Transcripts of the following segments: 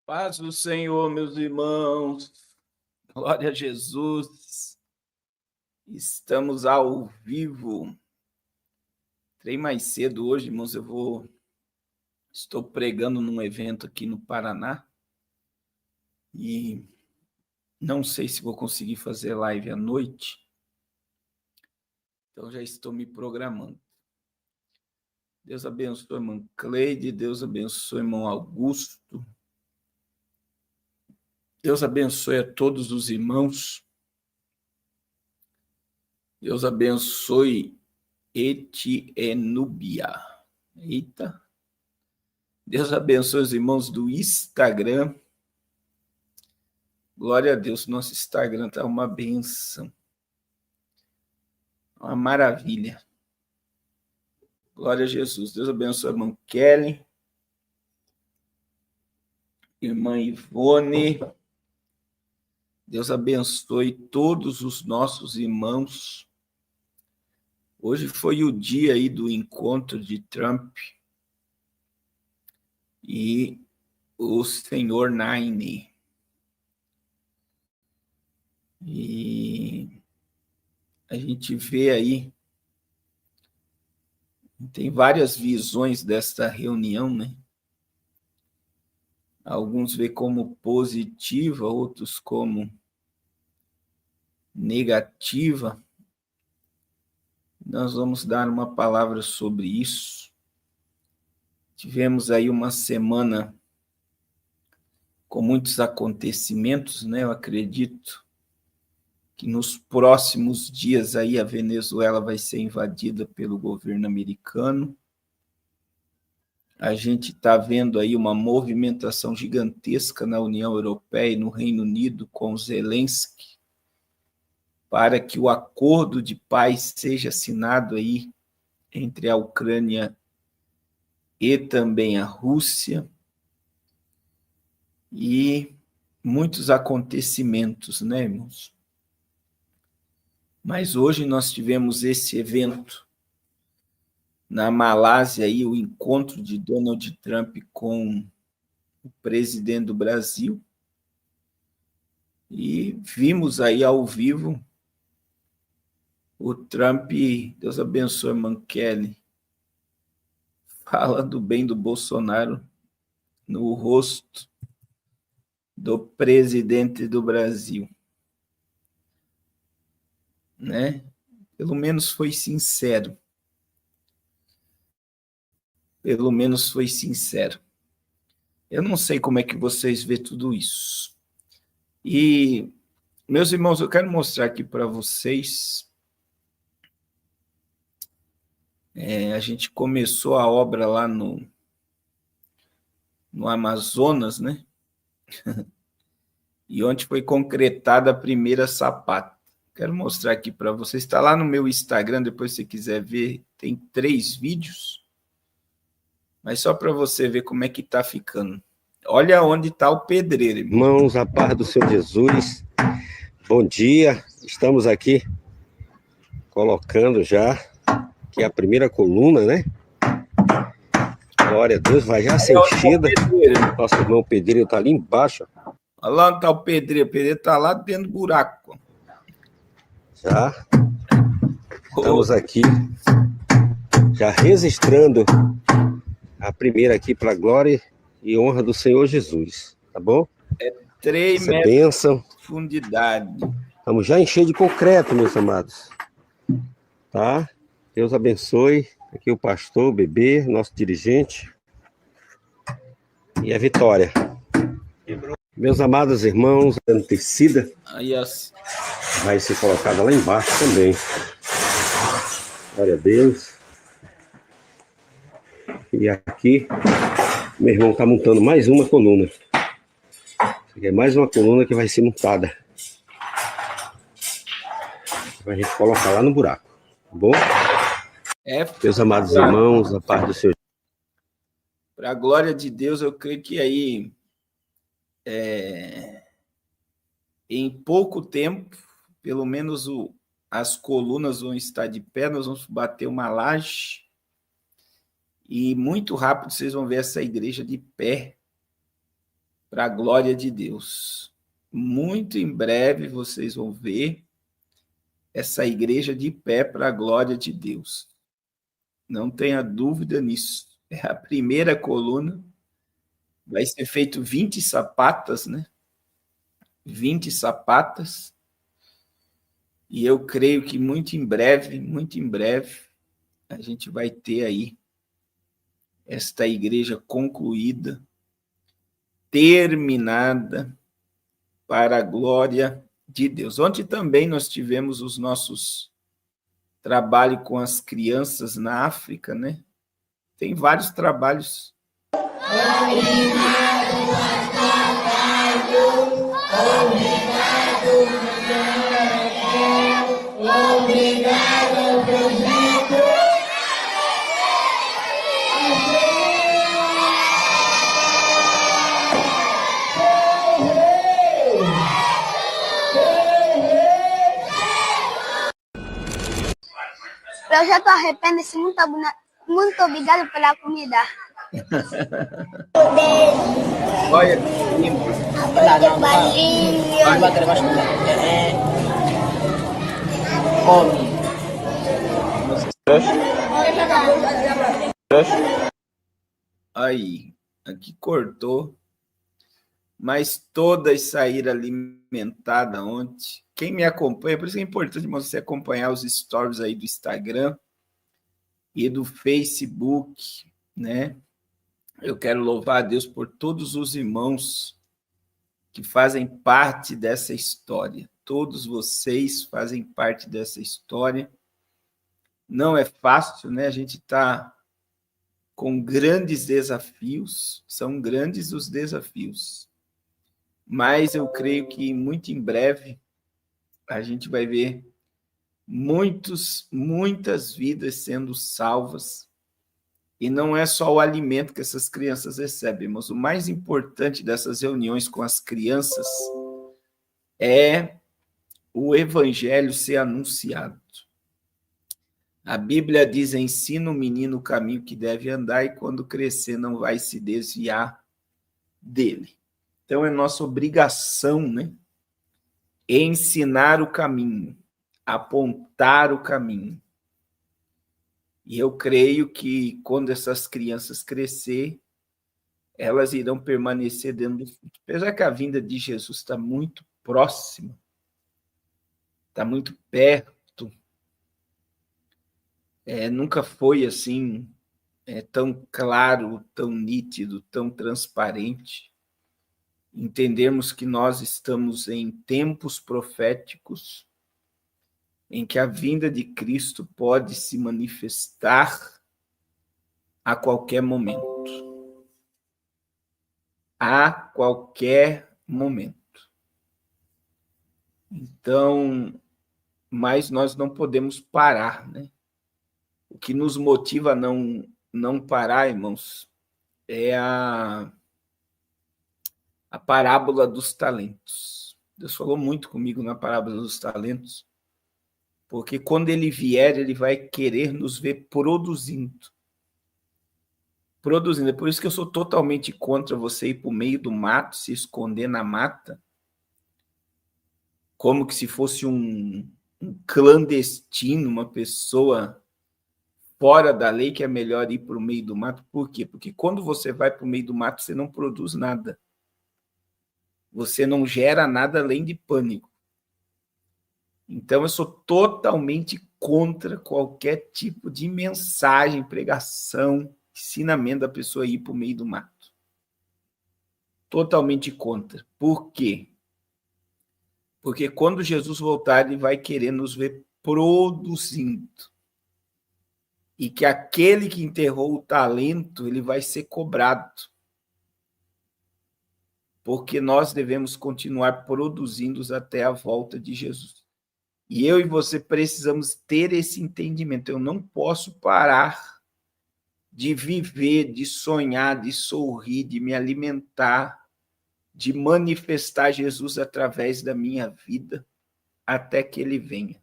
Paz do Senhor, meus irmãos. Glória a Jesus. Estamos ao vivo. Entrei mais cedo hoje, irmãos. Estou pregando num evento aqui no Paraná e não sei se vou conseguir fazer live à noite. Então já estou me programando. Deus abençoe, irmã Cleide. Deus abençoe, irmão Augusto. Deus abençoe a todos os irmãos. Deus abençoe Etienúbia. Eita. Deus abençoe os irmãos do Instagram. Glória a Deus, nosso Instagram está uma benção. Uma maravilha. Glória a Jesus. Deus abençoe a irmã Kelly, irmã Ivone. Deus abençoe todos os nossos irmãos. Hoje foi o dia aí do encontro de Trump e o senhor Nine. E a gente vê aí, tem várias visões desta reunião, né? Alguns vê como positiva, outros como negativa. Nós vamos dar uma palavra sobre isso. Tivemos aí uma semana com muitos acontecimentos, né? Eu acredito que nos próximos dias aí a Venezuela vai ser invadida pelo governo americano. A gente está vendo aí uma movimentação gigantesca na União Europeia e no Reino Unido com Zelensky para que o acordo de paz seja assinado aí entre a Ucrânia e também a Rússia. E muitos acontecimentos, né, irmãos? Mas hoje nós tivemos esse evento na Malásia, aí, o encontro de Donald Trump com o presidente do Brasil. E vimos aí ao vivo o Trump, Deus abençoe, irmã Kelly, falando bem do Bolsonaro no rosto do presidente do Brasil, né? Pelo menos foi sincero. Pelo menos foi sincero. Eu não sei como é que vocês vê tudo isso. E, meus irmãos, eu quero mostrar aqui para vocês. A gente começou a obra lá no Amazonas, né? E onde foi concretada a primeira sapata. Quero mostrar aqui para vocês. Está lá no meu Instagram, depois se você quiser ver, tem 3 vídeos. Mas só para você ver como é que está ficando. Olha onde está o pedreiro, irmão. Irmãos, a paz do Senhor Jesus. Bom dia. Estamos aqui colocando já que é a primeira coluna, né? Glória a Deus, vai já ser enchida. Nosso irmão pedreiro está ali embaixo. Olha lá onde está o pedreiro. O pedreiro está lá dentro do buraco. Já estamos aqui já registrando a primeira aqui para a glória e honra do Senhor Jesus, tá bom? 3 metros bênção. De profundidade. Vamos já encher de concreto, meus amados. Tá? Deus abençoe. Aqui o pastor, o bebê, nosso dirigente. E a Vitória. Meus amados irmãos, a tecida vai ser colocada lá embaixo também. Glória a Deus. E aqui, meu irmão está montando mais uma coluna. É mais uma coluna que vai ser montada. Pra gente colocar lá no buraco. Tá bom? Meus amados irmãos, a paz do Senhor. Para a glória de Deus, eu creio que aí, em pouco tempo, pelo menos as colunas vão estar de pé, nós vamos bater uma laje. E muito rápido vocês vão ver essa igreja de pé para a glória de Deus. Muito em breve vocês vão ver essa igreja de pé para a glória de Deus. Não tenha dúvida nisso. É a primeira coluna. Vai ser feito 20 sapatas, né? 20 sapatas. E eu creio que muito em breve, a gente vai ter aí esta igreja concluída, terminada, para a glória de Deus. Ontem também nós tivemos os nossos trabalhos com as crianças na África, né? Tem vários trabalhos. Projeto Arrepende-se, muito obrigado pela comida. Olha, aí, aqui cortou, mas todas saíram alimentadas ontem. Quem me acompanha, por isso é importante você acompanhar os stories aí do Instagram e do Facebook, né? Eu quero louvar a Deus por todos os irmãos que fazem parte dessa história. Todos vocês fazem parte dessa história. Não é fácil, né? A gente está com grandes desafios, são grandes os desafios. Mas eu creio que muito em breve a gente vai ver muitas vidas sendo salvas. E não é só o alimento que essas crianças recebem, mas o mais importante dessas reuniões com as crianças é o evangelho ser anunciado. A Bíblia diz: ensina o menino o caminho que deve andar e quando crescer não vai se desviar dele. Então é nossa obrigação, né? Ensinar o caminho, apontar o caminho. E eu creio que quando essas crianças crescer, elas irão permanecer dentro do fruto. Apesar que a vinda de Jesus está muito próxima, está muito perto, nunca foi assim tão claro, tão nítido, tão transparente. Entendemos que nós estamos em tempos proféticos, em que a vinda de Cristo pode se manifestar a qualquer momento. A qualquer momento. Então, mas nós não podemos parar, né? O que nos motiva a não parar, irmãos, é a parábola dos talentos. Deus falou muito comigo na parábola dos talentos, porque quando ele vier, ele vai querer nos ver produzindo. Produzindo. É por isso que eu sou totalmente contra você ir para o meio do mato, se esconder na mata, como que se fosse um clandestino, uma pessoa fora da lei, que é melhor ir para o meio do mato. Por quê? Porque quando você vai para o meio do mato, você não produz nada. Você não gera nada além de pânico. Então, eu sou totalmente contra qualquer tipo de mensagem, pregação, ensinamento da pessoa ir para o meio do mato. Totalmente contra. Por quê? Porque quando Jesus voltar, ele vai querer nos ver produzindo. E que aquele que enterrou o talento, ele vai ser cobrado. Porque nós devemos continuar produzindo até a volta de Jesus. E eu e você precisamos ter esse entendimento. Eu não posso parar de viver, de sonhar, de sorrir, de me alimentar, de manifestar Jesus através da minha vida até que ele venha.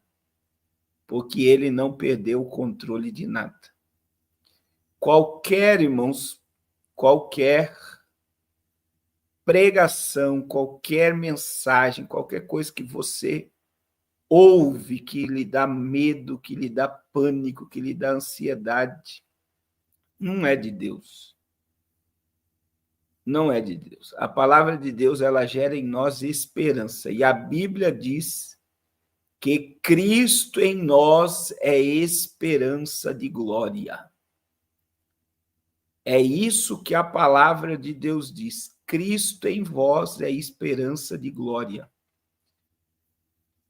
Porque ele não perdeu o controle de nada. Irmãos, qualquer pregação, qualquer mensagem, qualquer coisa que você ouve, que lhe dá medo, que lhe dá pânico, que lhe dá ansiedade, não é de Deus. Não é de Deus. A palavra de Deus, ela gera em nós esperança. E a Bíblia diz que Cristo em nós é esperança de glória. É isso que a palavra de Deus diz. Cristo em vós é esperança de glória.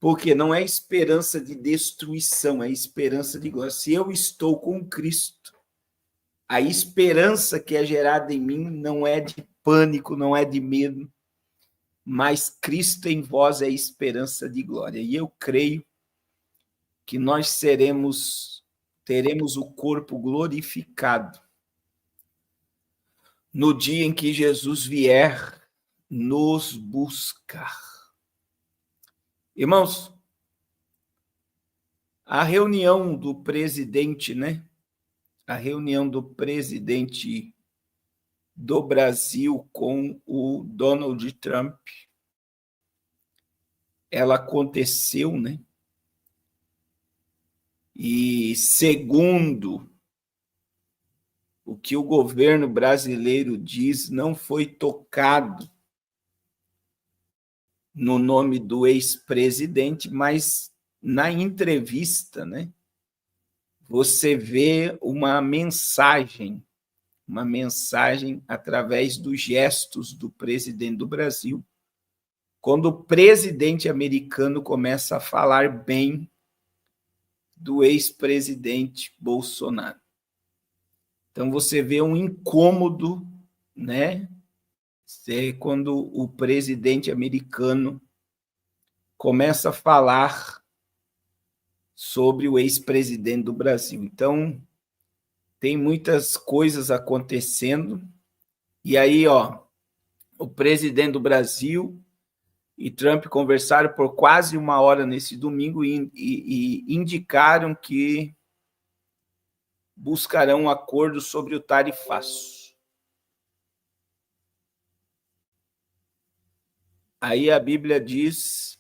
Porque não é esperança de destruição, é esperança de glória. Se eu estou com Cristo, a esperança que é gerada em mim não é de pânico, não é de medo, mas Cristo em vós é esperança de glória. E eu creio que nós teremos o corpo glorificado no dia em que Jesus vier nos buscar. Irmãos, a reunião do presidente, né? A reunião do presidente do Brasil com o Donald Trump, ela aconteceu, né? E segundo o que o governo brasileiro diz, não foi tocado no nome do ex-presidente, mas na entrevista, né? Você vê uma mensagem através dos gestos do presidente do Brasil, quando o presidente americano começa a falar bem do ex-presidente Bolsonaro. Então, você vê um incômodo, né? Quando o presidente americano começa a falar sobre o ex-presidente do Brasil. Então, tem muitas coisas acontecendo. E aí, o presidente do Brasil e Trump conversaram por quase 1 hora nesse domingo e indicaram que buscarão um acordo sobre o tarifaço. Aí a Bíblia diz,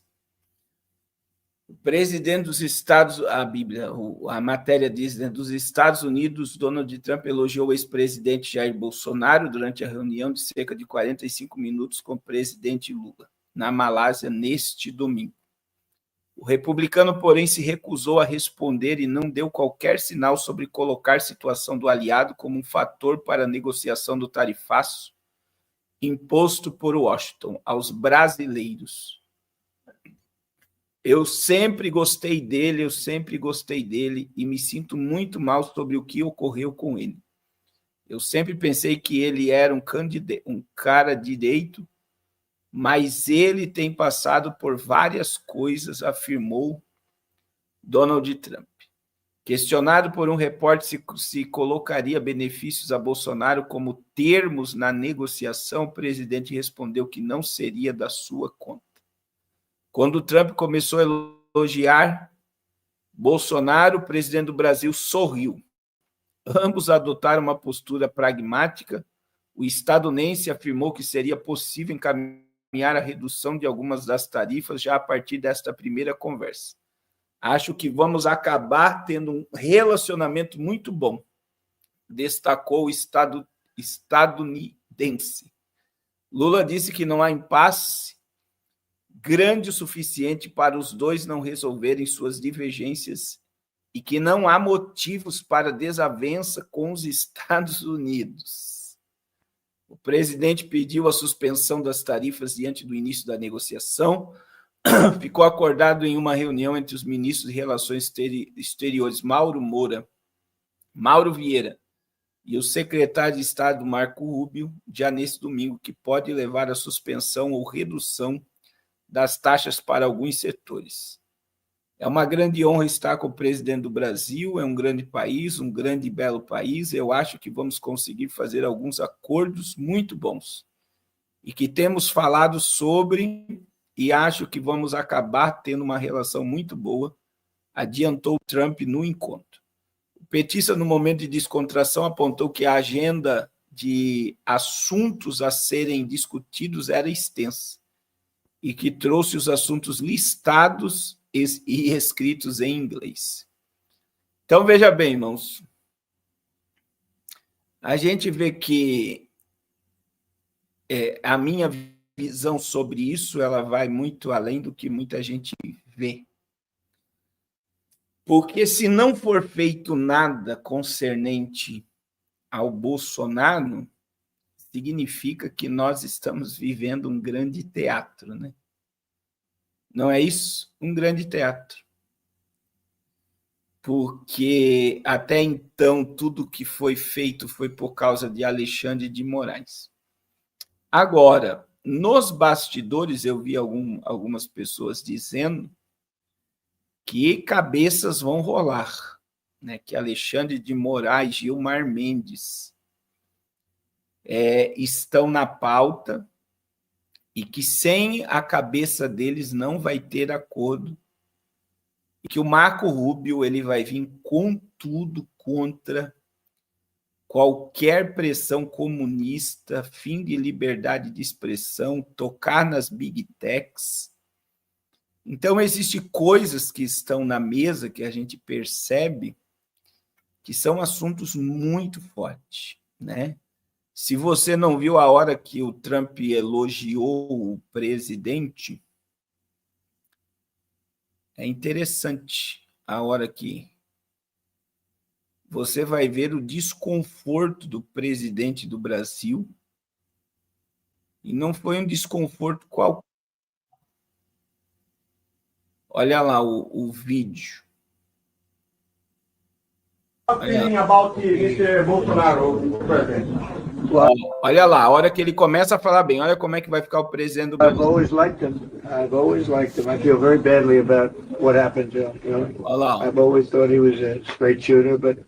o presidente dos Estados, a matéria diz, né, dos Estados Unidos, Donald Trump elogiou o ex-presidente Jair Bolsonaro durante a reunião de cerca de 45 minutos com o presidente Lula, na Malásia, neste domingo. O republicano, porém, se recusou a responder e não deu qualquer sinal sobre colocar a situação do aliado como um fator para a negociação do tarifaço imposto por Washington aos brasileiros. Eu sempre gostei dele e me sinto muito mal sobre o que ocorreu com ele. Eu sempre pensei que ele era um cara direito, mas ele tem passado por várias coisas, afirmou Donald Trump. Questionado por um repórter se colocaria benefícios a Bolsonaro como termos na negociação, o presidente respondeu que não seria da sua conta. Quando Trump começou a elogiar Bolsonaro, o presidente do Brasil sorriu. Ambos adotaram uma postura pragmática. O estadunidense afirmou que seria possível encaminhar a redução de algumas das tarifas já a partir desta primeira conversa. Acho que vamos acabar tendo um relacionamento muito bom, destacou o estadunidense. Lula disse que não há impasse grande o suficiente para os dois não resolverem suas divergências e que não há motivos para desavença com os Estados Unidos. O presidente pediu a suspensão das tarifas diante do início da negociação. Ficou acordado em uma reunião entre os ministros de Relações Exteriores Mauro Vieira e o secretário de Estado Marco Rubio, já nesse domingo, que pode levar à suspensão ou redução das taxas para alguns setores. É uma grande honra estar com o presidente do Brasil, é um grande país, um grande e belo país. Eu acho que vamos conseguir fazer alguns acordos muito bons e que temos falado sobre e acho que vamos acabar tendo uma relação muito boa, adiantou Trump no encontro. O petista, no momento de descontração, apontou que a agenda de assuntos a serem discutidos era extensa e que trouxe os assuntos listados e escritos em inglês. Então, veja bem, irmãos, a gente vê que a minha visão sobre isso ela vai muito além do que muita gente vê. Porque se não for feito nada concernente ao Bolsonaro, significa que nós estamos vivendo um grande teatro, né? Não é isso? Um grande teatro. Porque até então tudo que foi feito foi por causa de Alexandre de Moraes. Agora, nos bastidores, eu vi algumas pessoas dizendo que cabeças vão rolar, né? Que Alexandre de Moraes, Gilmar Mendes estão na pauta e que sem a cabeça deles não vai ter acordo e que o Marco Rubio ele vai vir com tudo contra qualquer pressão comunista, fim de liberdade de expressão, tocar nas big techs. Então, existem coisas que estão na mesa que a gente percebe que são assuntos muito fortes, né? Se você não viu a hora que o Trump elogiou o presidente, é interessante a hora que você vai ver o desconforto do presidente do Brasil, e não foi um desconforto qualquer. Olha lá o vídeo. Olha lá, a hora que ele começa a falar bem, olha como é que vai ficar o presidente do Brasil. I've always liked him. I feel very badly about what happened to him. Olha lá. I've always thought he was a straight shooter, but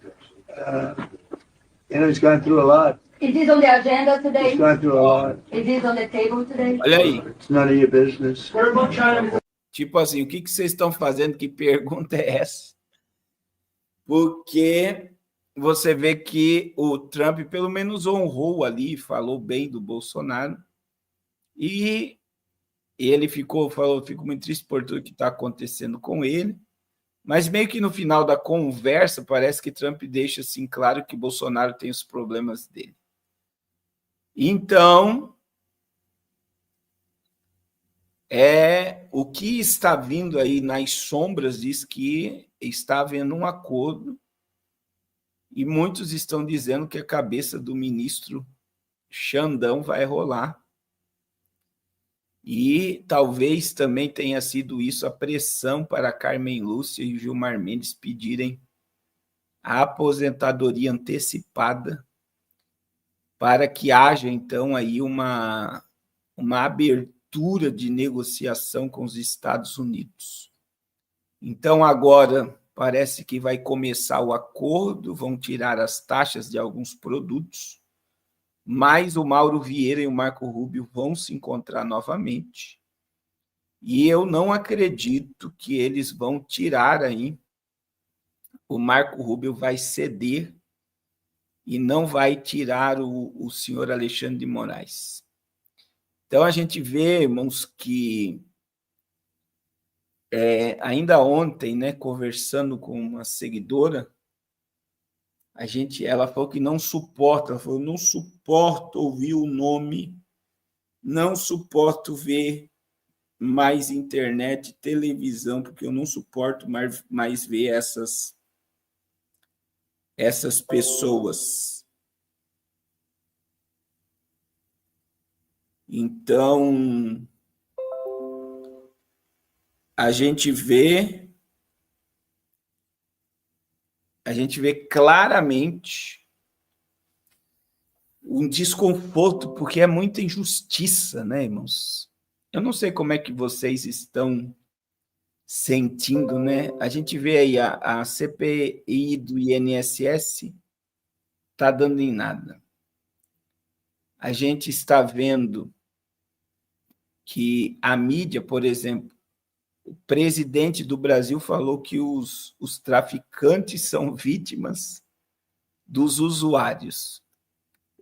he's gone through a lot. Is this on the agenda today? He's gone through a lot. Is this on the table today? Olha aí. It's none of your business. Tipo assim, o que vocês estão fazendo? Que pergunta é essa? Porque você vê que o Trump pelo menos honrou ali, falou bem do Bolsonaro, e ele falou, fico muito triste por tudo que está acontecendo com ele, mas meio que no final da conversa parece que Trump deixa assim claro que Bolsonaro tem os problemas dele. Então, o que está vindo aí nas sombras diz que está havendo um acordo e muitos estão dizendo que a cabeça do ministro Xandão vai rolar. E talvez também tenha sido isso a pressão para Carmen Lúcia e Gilmar Mendes pedirem a aposentadoria antecipada para que haja, então, aí uma abertura de negociação com os Estados Unidos. Então, agora, parece que vai começar o acordo, vão tirar as taxas de alguns produtos, mas o Mauro Vieira e o Marco Rubio vão se encontrar novamente. E eu não acredito que eles vão tirar aí, o Marco Rubio vai ceder e não vai tirar o senhor Alexandre de Moraes. Então, a gente vê, irmãos, que ainda ontem, né, conversando com uma seguidora, ela falou que não suporta, ela falou, não suporto ouvir o nome, não suporto ver mais internet, televisão, porque eu não suporto mais ver essas pessoas. Então, a gente vê claramente um desconforto, porque é muita injustiça, né, irmãos? Eu não sei como é que vocês estão sentindo, né? A gente vê aí a CPI do INSS está dando em nada. A gente está vendo que a mídia, por exemplo, o presidente do Brasil falou que os traficantes são vítimas dos usuários.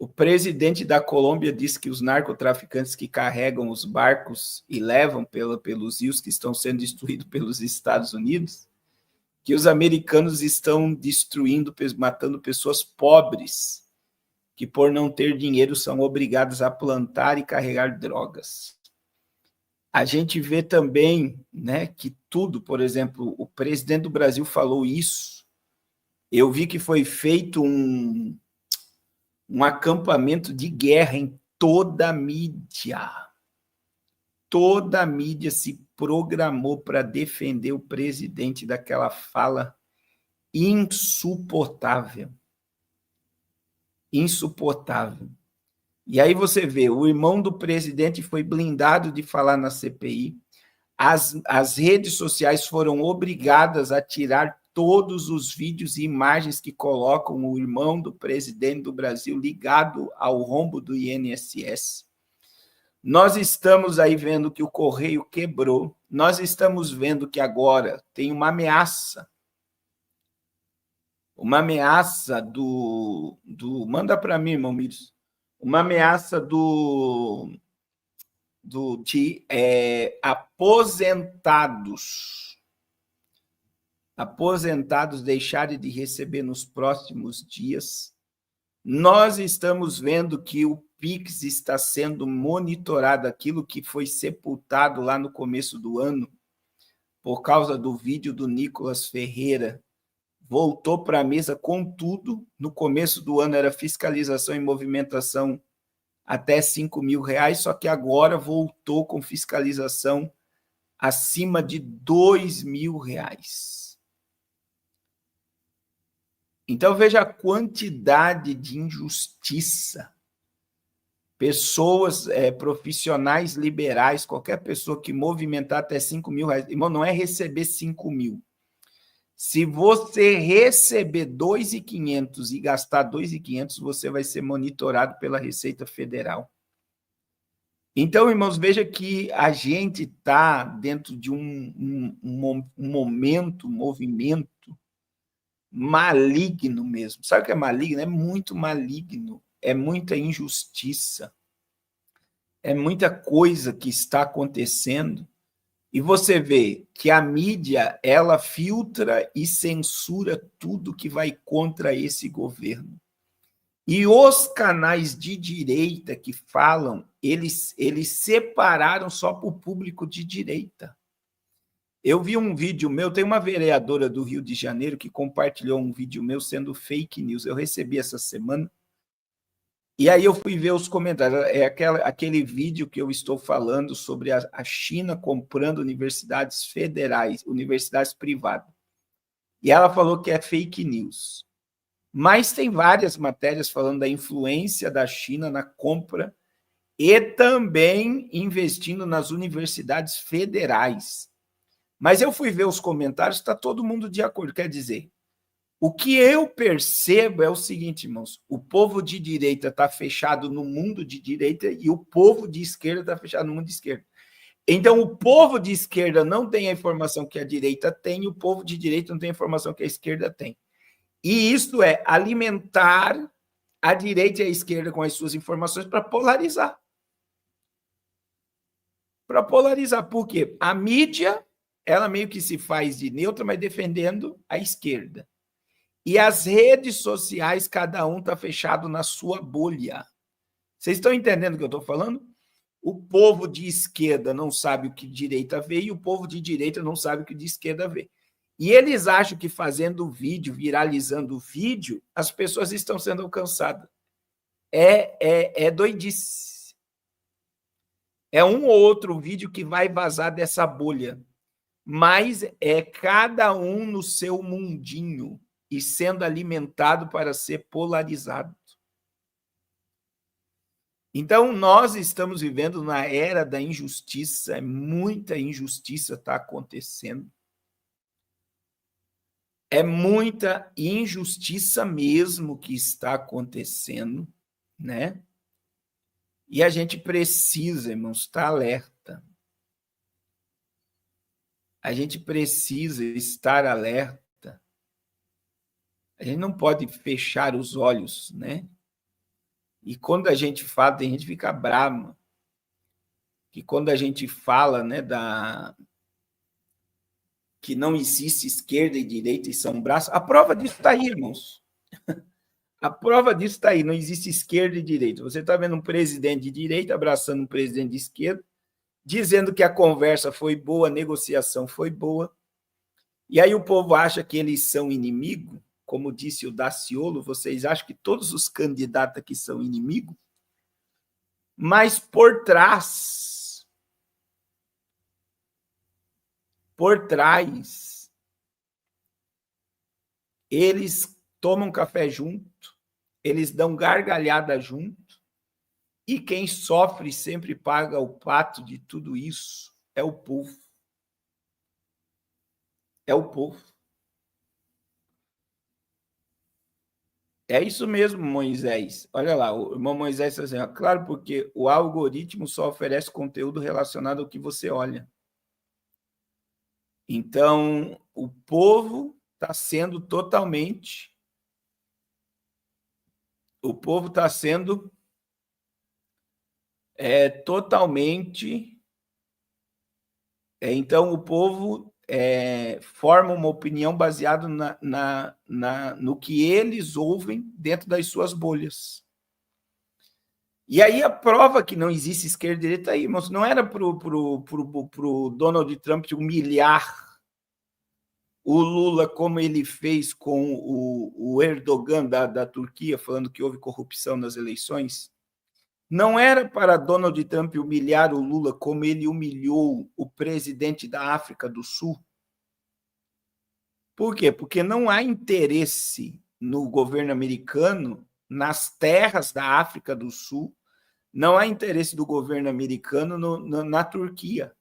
O presidente da Colômbia disse que os narcotraficantes que carregam os barcos e levam pelos rios que estão sendo destruídos pelos Estados Unidos, que os americanos estão destruindo, matando pessoas pobres, que por não ter dinheiro são obrigadas a plantar e carregar drogas. A gente vê também, né, que tudo, por exemplo, o presidente do Brasil falou isso. Eu vi que foi feito um acampamento de guerra em toda a mídia. Toda a mídia se programou para defender o presidente daquela fala insuportável. Insuportável. E aí você vê, o irmão do presidente foi blindado de falar na CPI, as redes sociais foram obrigadas a tirar todos os vídeos e imagens que colocam o irmão do presidente do Brasil ligado ao rombo do INSS. Nós estamos aí vendo que o Correio quebrou, nós estamos vendo que agora tem uma ameaça do manda para mim, irmão Mírios, uma ameaça de aposentados deixarem de receber nos próximos dias. Nós estamos vendo que o Pix está sendo monitorado, aquilo que foi sepultado lá no começo do ano, por causa do vídeo do Nicolas Ferreira, voltou para a mesa com tudo. No começo do ano era fiscalização e movimentação até R$5.000, só que agora voltou com fiscalização acima de R$2.000. Então, veja a quantidade de injustiça. Pessoas, profissionais liberais, qualquer pessoa que movimentar até R$5.000, irmão, não é receber 5.000. Se você receber 2.500 e gastar 2.500, você vai ser monitorado pela Receita Federal. Então, irmãos, veja que a gente está dentro de um movimento maligno mesmo. Sabe o que é maligno? É muito maligno, é muita injustiça, é muita coisa que está acontecendo. E você vê que a mídia, ela filtra e censura tudo que vai contra esse governo. E os canais de direita que falam, eles separaram só para o público de direita. Eu vi um vídeo meu, tem uma vereadora do Rio de Janeiro que compartilhou um vídeo meu sendo fake news. Eu recebi essa semana. E aí eu fui ver os comentários. É aquele vídeo que eu estou falando sobre a China comprando universidades federais, universidades privadas. E ela falou que é fake news. Mas tem várias matérias falando da influência da China na compra e também investindo nas universidades federais. Mas eu fui ver os comentários, está todo mundo de acordo. Quer dizer, o que eu percebo é o seguinte, irmãos, o povo de direita está fechado no mundo de direita e o povo de esquerda está fechado no mundo de esquerda. Então, o povo de esquerda não tem a informação que a direita tem e o povo de direita não tem a informação que a esquerda tem. E isso é alimentar a direita e a esquerda com as suas informações para polarizar. Para polarizar. Por quê? A mídia, ela meio que se faz de neutra, mas defendendo a esquerda. E as redes sociais, cada um está fechado na sua bolha. Vocês estão entendendo o que eu estou falando? O povo de esquerda não sabe o que direita vê e o povo de direita não sabe o que de esquerda vê. E eles acham que fazendo o vídeo, viralizando o vídeo, as pessoas estão sendo alcançadas. É doidice. É um ou outro vídeo que vai vazar dessa bolha. Mas é cada um no seu mundinho e sendo alimentado para ser polarizado. Então, nós estamos vivendo na era da injustiça, muita injustiça está acontecendo. É muita injustiça mesmo que está acontecendo, né? E a gente precisa, irmãos, estar alerta. A gente precisa estar alerta. A gente não pode fechar os olhos, né? E quando a gente fala, tem gente que fica brava, que quando a gente fala, né, que não existe esquerda e direita e são braços, a prova disso está aí, irmãos. A prova disso está aí, não existe esquerda e direita. Você está vendo um presidente de direita abraçando um presidente de esquerda, dizendo que a conversa foi boa, a negociação foi boa, e aí o povo acha que eles são inimigos, como disse o Daciolo, vocês acham que todos os candidatos aqui são inimigos? Mas por trás, eles tomam café junto, eles dão gargalhada junto, e quem sofre sempre paga o pato de tudo isso é o povo. É o povo. É isso mesmo, Moisés. Olha lá, o irmão Moisés está dizendo, claro, porque o algoritmo só oferece conteúdo relacionado ao que você olha. Então, o povo está sendo totalmente... O povo está sendo totalmente... Então, o povo forma uma opinião baseada no que eles ouvem dentro das suas bolhas. E aí a prova que não existe esquerda e direita aí, irmãos, não era para o Donald Trump humilhar o Lula como ele fez com o Erdogan da Turquia, falando que houve corrupção nas eleições. Não era para Donald Trump humilhar o Lula como ele humilhou o presidente da África do Sul. Por quê? Porque não há interesse no governo americano, nas terras da África do Sul, não há interesse do governo americano na Turquia.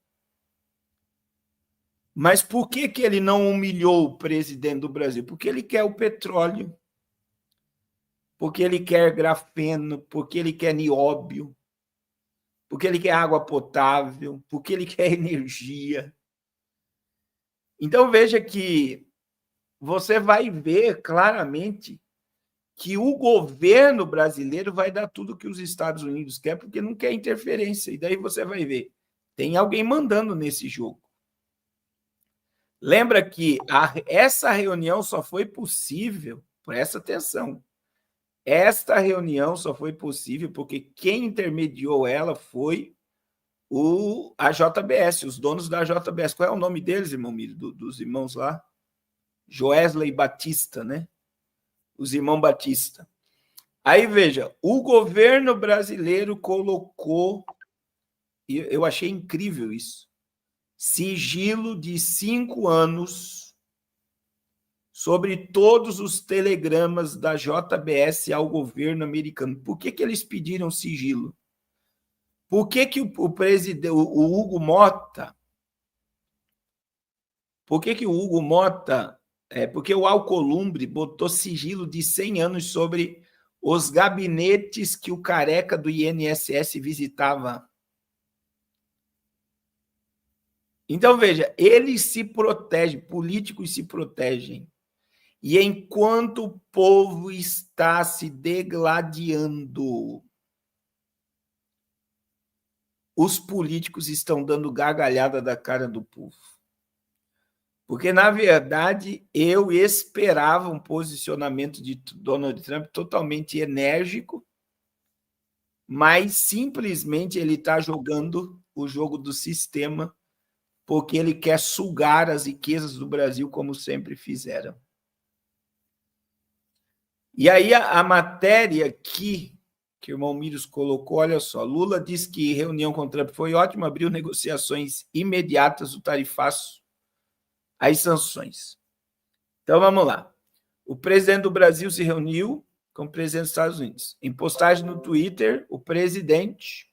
Mas por que ele não humilhou o presidente do Brasil? Porque ele quer o petróleo, porque ele quer grafeno, porque ele quer nióbio, porque ele quer água potável, porque ele quer energia. Então, veja que você vai ver claramente que o governo brasileiro vai dar tudo que os Estados Unidos querem, porque não quer interferência. E daí você vai ver, tem alguém mandando nesse jogo. Lembra que essa reunião só foi possível, presta atenção, esta reunião só foi possível porque quem intermediou ela foi a JBS, os donos da JBS. Qual é o nome deles, irmão Miro? Dos irmãos lá? Joesley Batista, né? Os irmãos Batista. Aí, veja, o governo brasileiro colocou, e eu achei incrível isso, sigilo de 5 anos sobre todos os telegramas da JBS ao governo americano. Por que eles pediram sigilo? Por que o presidente, o Hugo Mota, porque o Alcolumbre botou sigilo de 100 anos sobre os gabinetes que o careca do INSS visitava. Então, veja, eles se protegem, políticos se protegem. E enquanto o povo está se degladiando, os políticos estão dando gargalhada da cara do povo. Porque, na verdade, eu esperava um posicionamento de Donald Trump totalmente enérgico, mas simplesmente ele está jogando o jogo do sistema porque ele quer sugar as riquezas do Brasil, como sempre fizeram. E aí a matéria que o irmão Miros colocou, olha só, Lula diz que reunião com Trump foi ótima, abriu negociações imediatas do tarifaço às sanções. Então, vamos lá. O presidente do Brasil se reuniu com o presidente dos Estados Unidos. Em postagem no Twitter, o presidente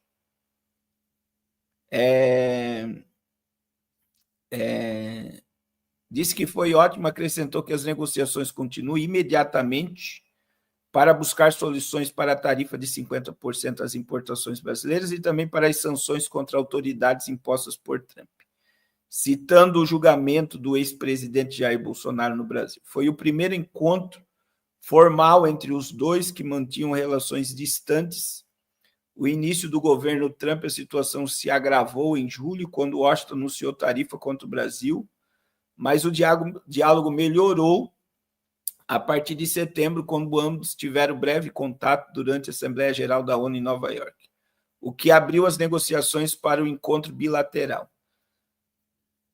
disse que foi ótimo, acrescentou que as negociações continuem imediatamente para buscar soluções para a tarifa de 50% às importações brasileiras e também para as sanções contra autoridades impostas por Trump, citando o julgamento do ex-presidente Jair Bolsonaro no Brasil. Foi o primeiro encontro formal entre os dois, que mantinham relações distantes. O início do governo Trump, a situação se agravou em julho, quando Washington anunciou tarifa contra o Brasil, mas o diálogo melhorou a partir de setembro, quando ambos tiveram breve contato durante a Assembleia Geral da ONU em Nova York, o que abriu as negociações para o encontro bilateral.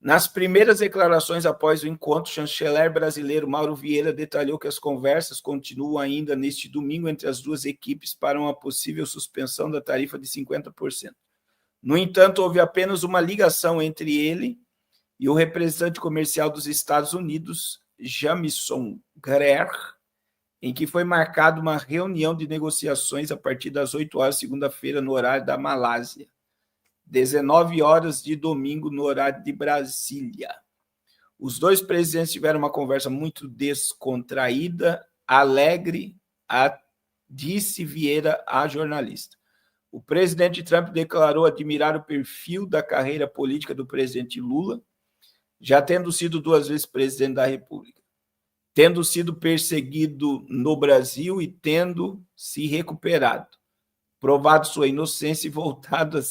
Nas primeiras declarações após o encontro, o chanceler brasileiro Mauro Vieira detalhou que as conversas continuam ainda neste domingo entre as duas equipes para uma possível suspensão da tarifa de 50%. No entanto, houve apenas uma ligação entre ele e o representante comercial dos Estados Unidos, Jamieson Greer, em que foi marcada uma reunião de negociações a partir das 8 horas, segunda-feira, no horário da Malásia, 19 horas de domingo, no horário de Brasília. Os dois presidentes tiveram uma conversa muito descontraída, alegre, disse Vieira à jornalista. O presidente Trump declarou admirar o perfil da carreira política do presidente Lula, já tendo sido 2 vezes presidente da República, tendo sido perseguido no Brasil e tendo se recuperado, provado sua inocência e voltado a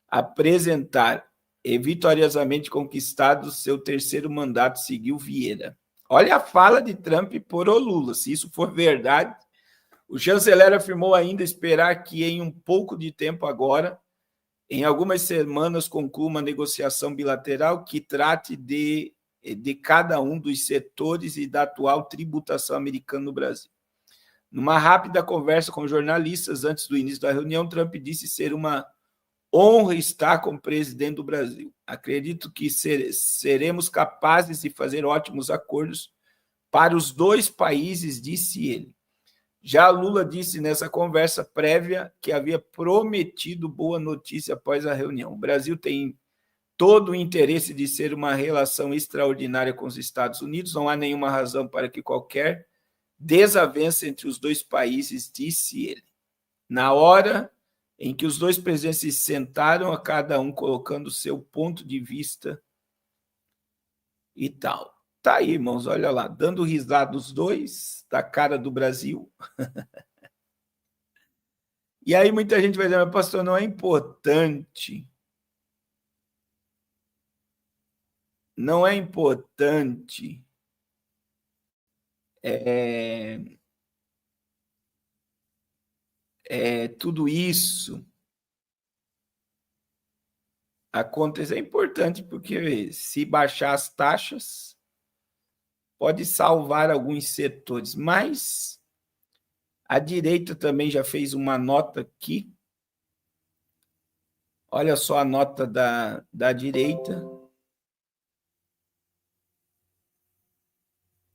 apresentar e vitoriosamente conquistado seu 3º mandato, seguiu Vieira. Olha a fala de Trump por o Lula. Se isso for verdade, o chanceler afirmou ainda esperar que em um pouco de tempo agora, em algumas semanas, conclua uma negociação bilateral que trate de cada um dos setores e da atual tributação americana no Brasil. Numa rápida conversa com jornalistas antes do início da reunião, Trump disse ser uma honra estar como presidente do Brasil. Acredito que seremos capazes de fazer ótimos acordos para os dois países, disse ele. Já Lula disse nessa conversa prévia que havia prometido boa notícia após a reunião. O Brasil tem todo o interesse de ser uma relação extraordinária com os Estados Unidos. Não há nenhuma razão para que qualquer desavença entre os dois países, disse ele. Na hora em que os dois presidentes se sentaram, a cada um colocando o seu ponto de vista e tal. Tá aí, irmãos, olha lá, dando risada os dois, da cara do Brasil. E aí muita gente vai dizer, mas pastor, não é importante. Não é importante tudo isso acontecer. É importante porque se baixar as taxas, pode salvar alguns setores, mas a direita também já fez uma nota aqui. Olha só a nota da direita.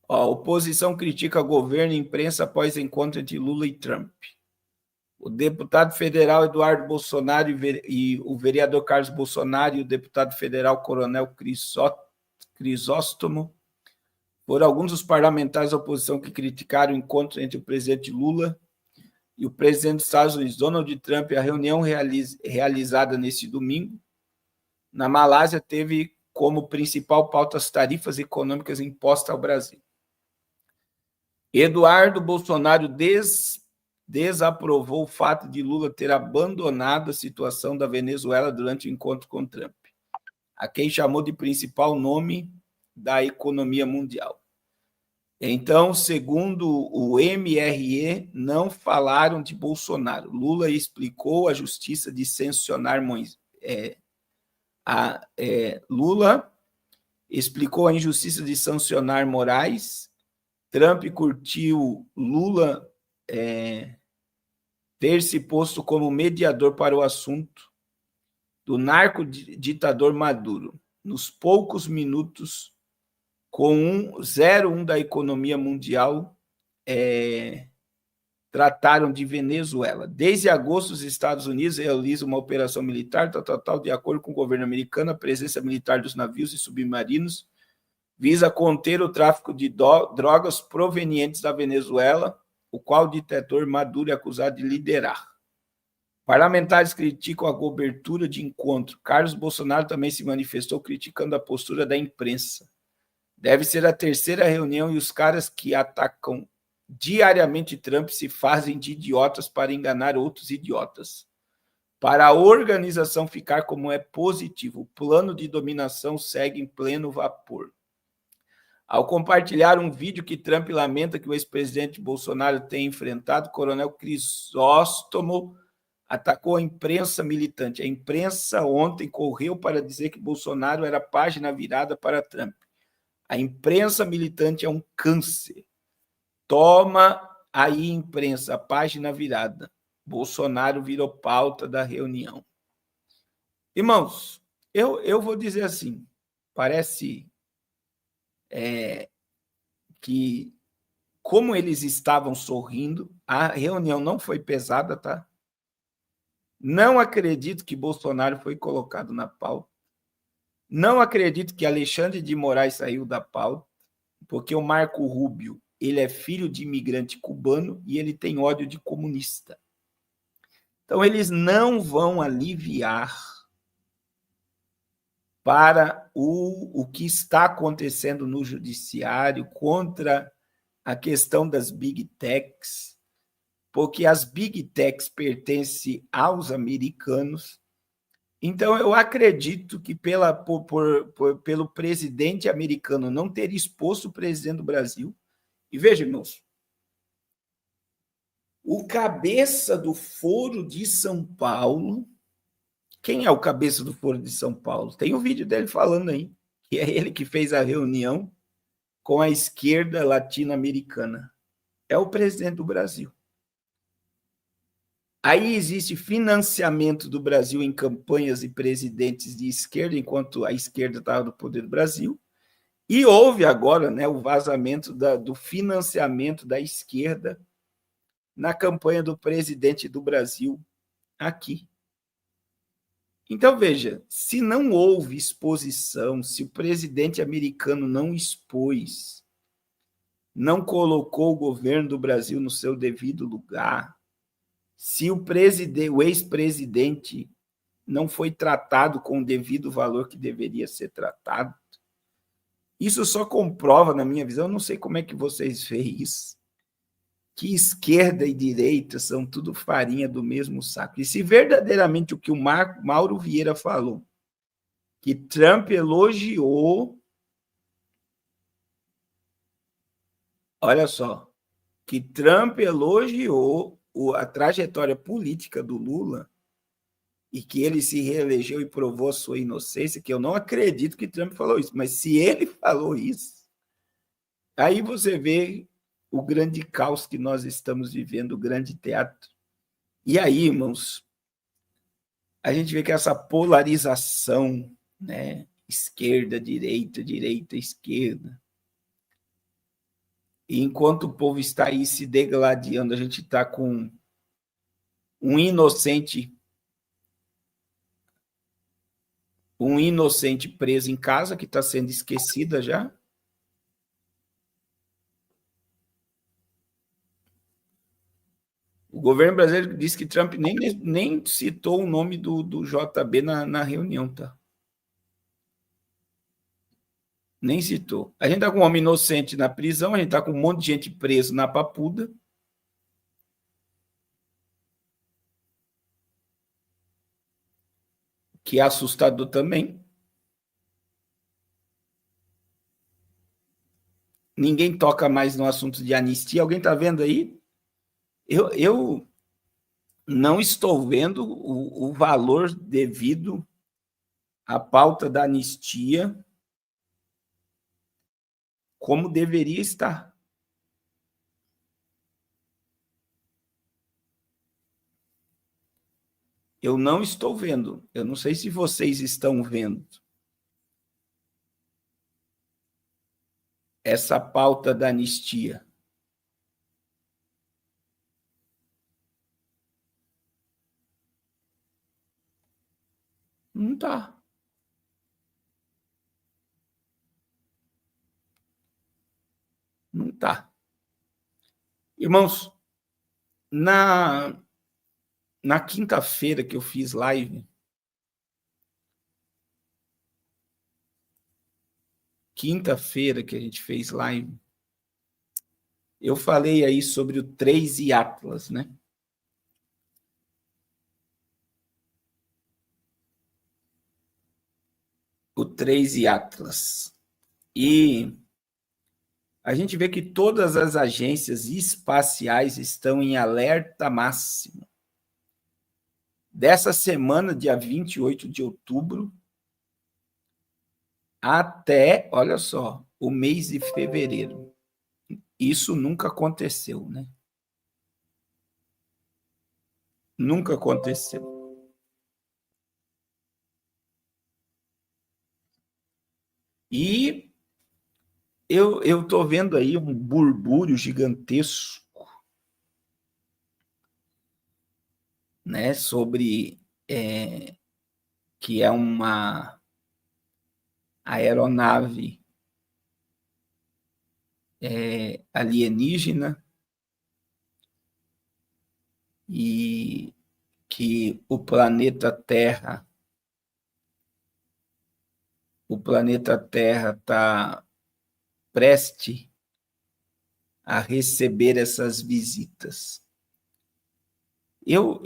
Ó, oposição critica governo e imprensa após encontro entre Lula e Trump. O deputado federal Eduardo Bolsonaro e o vereador Carlos Bolsonaro e o deputado federal Coronel Crisóstomo foram alguns dos parlamentares da oposição que criticaram o encontro entre o presidente Lula e o presidente dos Estados Unidos, Donald Trump. A reunião realizada neste domingo na Malásia teve como principal pauta as tarifas econômicas impostas ao Brasil. Eduardo Bolsonaro desaprovou o fato de Lula ter abandonado a situação da Venezuela durante o encontro com Trump, a quem chamou de principal nome da economia mundial. Então, segundo o MRE, não falaram de Bolsonaro. Lula explicou a justiça de sancionar Lula explicou a injustiça de sancionar Moraes. Trump curtiu Lula ter se posto como mediador para o assunto do narco-ditador Maduro. Nos poucos minutos, com 0,1 da economia mundial, trataram de Venezuela. Desde agosto, os Estados Unidos realizam uma operação militar, de acordo com o governo americano, a presença militar dos navios e submarinos visa conter o tráfico de drogas provenientes da Venezuela, o qual o ditador Maduro é acusado de liderar. Parlamentares criticam a cobertura de encontro. Carlos Bolsonaro também se manifestou criticando a postura da imprensa. Deve ser a 3ª reunião e os caras que atacam Diariamente, Trump se fazem de idiotas para enganar outros idiotas. Para a organização ficar como é positivo, o plano de dominação segue em pleno vapor. Ao compartilhar um vídeo que Trump lamenta que o ex-presidente Bolsonaro tenha enfrentado, o coronel Crisóstomo atacou a imprensa militante. A imprensa ontem correu para dizer que Bolsonaro era página virada para Trump. A imprensa militante é um câncer. Toma aí, imprensa, a página virada. Bolsonaro virou pauta da reunião. Irmãos, eu vou dizer assim, parece que, como eles estavam sorrindo, a reunião não foi pesada, tá? Não acredito que Bolsonaro foi colocado na pauta. Não acredito que Alexandre de Moraes saiu da pauta, porque o Marco Rubio, ele é filho de imigrante cubano e ele tem ódio de comunista. Então, eles não vão aliviar para o que está acontecendo no judiciário contra a questão das Big Techs, porque as Big Techs pertencem aos americanos. Então, eu acredito que pelo presidente americano não ter exposto o presidente do Brasil. E veja, irmãos, o cabeça do Foro de São Paulo, quem é o cabeça do Foro de São Paulo? Tem um vídeo dele falando aí, que é ele que fez a reunião com a esquerda latino-americana. É o presidente do Brasil. Aí existe financiamento do Brasil em campanhas e presidentes de esquerda, enquanto a esquerda estava no poder do Brasil. E houve agora, né, o vazamento do financiamento da esquerda na campanha do presidente do Brasil aqui. Então, veja, se não houve exposição, se o presidente americano não expôs, não colocou o governo do Brasil no seu devido lugar, se o ex-presidente não foi tratado com o devido valor que deveria ser tratado, isso só comprova, na minha visão, não sei como é que vocês veem isso, que esquerda e direita são tudo farinha do mesmo saco. E se verdadeiramente o que o Mauro Vieira falou, que Trump elogiou, olha só, que Trump elogiou a trajetória política do Lula e que ele se reelegeu e provou a sua inocência, que eu não acredito que Trump falou isso, mas se ele falou isso, aí você vê o grande caos que nós estamos vivendo, o grande teatro. E aí, irmãos, a gente vê que essa polarização, né, esquerda, direita, direita, esquerda, e enquanto o povo está aí se degladiando, a gente está com um inocente preso em casa, que está sendo esquecida já. O governo brasileiro disse que Trump nem citou o nome do JB na reunião, tá? Nem citou. A gente está com um homem inocente na prisão, a gente está com um monte de gente preso na Papuda. Que é assustador também. Ninguém toca mais no assunto de anistia. Alguém está vendo aí? Eu não estou vendo o valor devido à pauta da anistia como deveria estar. Eu não estou vendo. Eu não sei se vocês estão vendo essa pauta da anistia. Não está. Não está. Irmãos, na quinta-feira que eu fiz live, quinta-feira que a gente fez live, Eu falei aí sobre o Trace Atlas, né? O Trace Atlas. E a gente vê que todas as agências espaciais estão em alerta máximo. Dessa semana, dia 28 de outubro, até, olha só, o mês de fevereiro. Isso nunca aconteceu, né? Nunca aconteceu. E eu estou vendo aí um burbúrio gigantesco, né, sobre que é uma aeronave alienígena e que o planeta Terra está prestes a receber essas visitas. Eu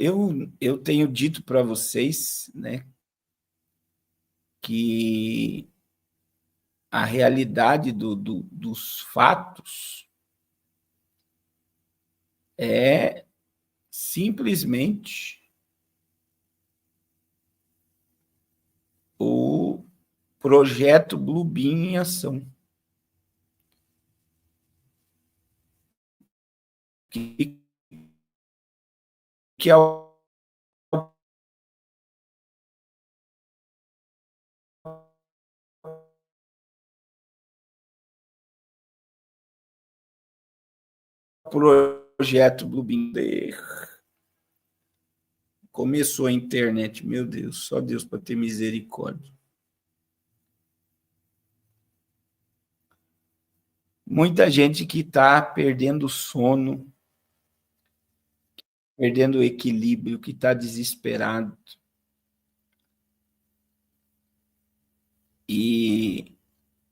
tenho dito para vocês, né, que a realidade dos fatos é simplesmente o projeto Bluebeam em ação. Que é o projeto Bluebeam. Começou a internet, meu Deus, só Deus para ter misericórdia. Muita gente que está perdendo sono, perdendo o equilíbrio, que está desesperado. E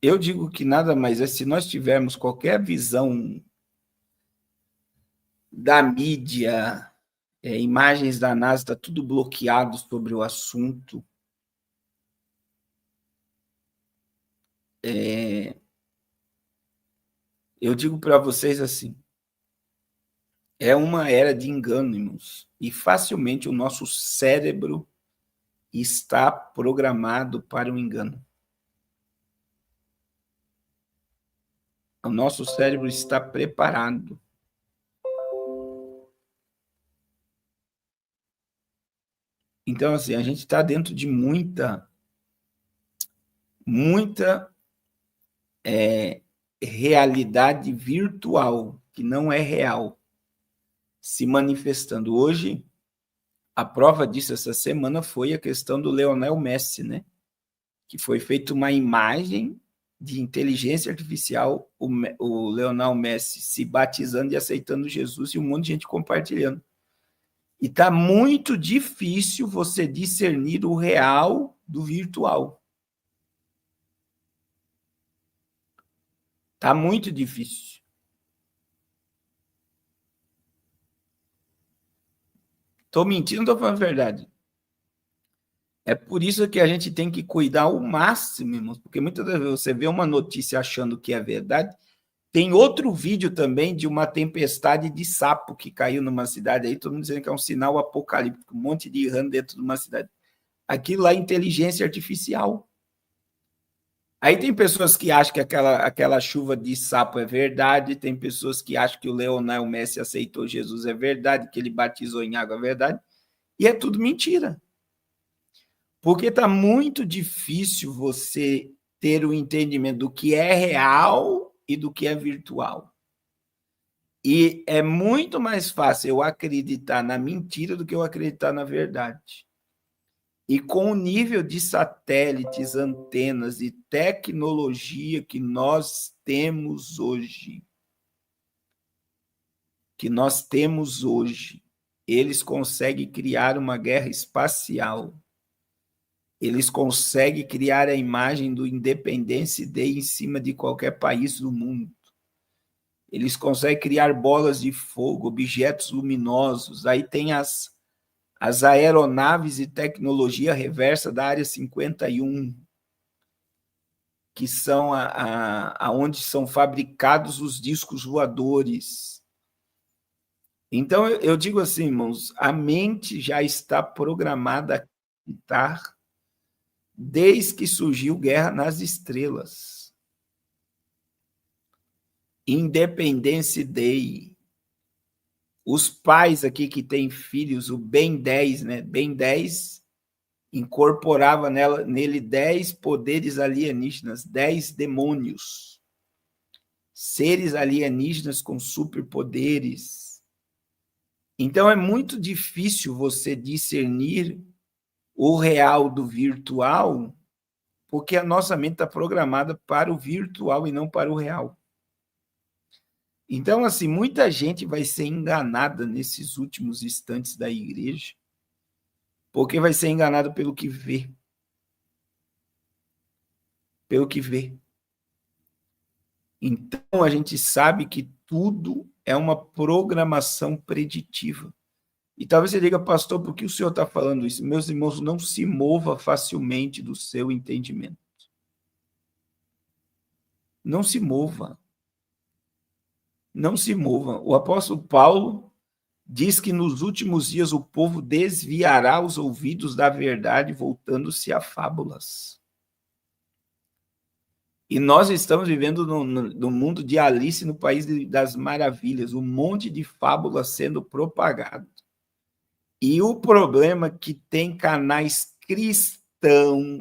eu digo que nada mais é, se nós tivermos qualquer visão da mídia, imagens da NASA, está tudo bloqueado sobre o assunto. Eu digo para vocês assim, é uma era de engano, irmãos, e facilmente o nosso cérebro está programado para o engano. O nosso cérebro está preparado. Então, assim, a gente está dentro de muita realidade virtual, que não é real, se manifestando. Hoje, a prova disso essa semana foi a questão do Lionel Messi, né? Que foi feita uma imagem de inteligência artificial, o Lionel Messi se batizando e aceitando Jesus e um monte de gente compartilhando. E está muito difícil você discernir o real do virtual. Está muito difícil. Estou mentindo ou estou falando a verdade? É por isso que a gente tem que cuidar ao máximo, irmãos, porque muitas vezes você vê uma notícia achando que é verdade. Tem outro vídeo também de uma tempestade de sapo que caiu numa cidade aí, todo mundo dizendo que é um sinal apocalíptico, um monte de rã dentro de uma cidade. Aquilo lá é inteligência artificial. Aí tem pessoas que acham que aquela chuva de sapo é verdade, tem pessoas que acham que o Lionel Messi aceitou Jesus é verdade, que ele batizou em água é verdade, e é tudo mentira. Porque está muito difícil você ter o entendimento do que é real e do que é virtual. E é muito mais fácil eu acreditar na mentira do que eu acreditar na verdade. E com o nível de satélites, antenas e tecnologia que nós temos hoje, eles conseguem criar uma guerra espacial. Eles conseguem criar a imagem do Independence Day em cima de qualquer país do mundo. Eles conseguem criar bolas de fogo, objetos luminosos. Aí tem as aeronaves e tecnologia reversa da Área 51, que são aonde são fabricados os discos voadores. Então, eu digo assim, irmãos, a mente já está programada a acreditar desde que surgiu Guerra nas Estrelas. Independence Day. Os pais aqui que têm filhos, o Ben 10, né? Ben 10 incorporava nele 10 poderes alienígenas, 10 demônios, seres alienígenas com superpoderes. Então é muito difícil você discernir o real do virtual, porque a nossa mente está programada para o virtual e não para o real. Então, assim, muita gente vai ser enganada nesses últimos instantes da igreja, porque vai ser enganado pelo que vê. Pelo que vê. Então, a gente sabe que tudo é uma programação preditiva. E talvez você diga, pastor, por que o senhor está falando isso? Meus irmãos, não se mova facilmente do seu entendimento. Não se mova. Não se mova. O apóstolo Paulo diz que nos últimos dias o povo desviará os ouvidos da verdade, voltando-se a fábulas. E nós estamos vivendo no mundo de Alice no País das Maravilhas, um monte de fábulas sendo propagado. E o problema é que tem canais cristãos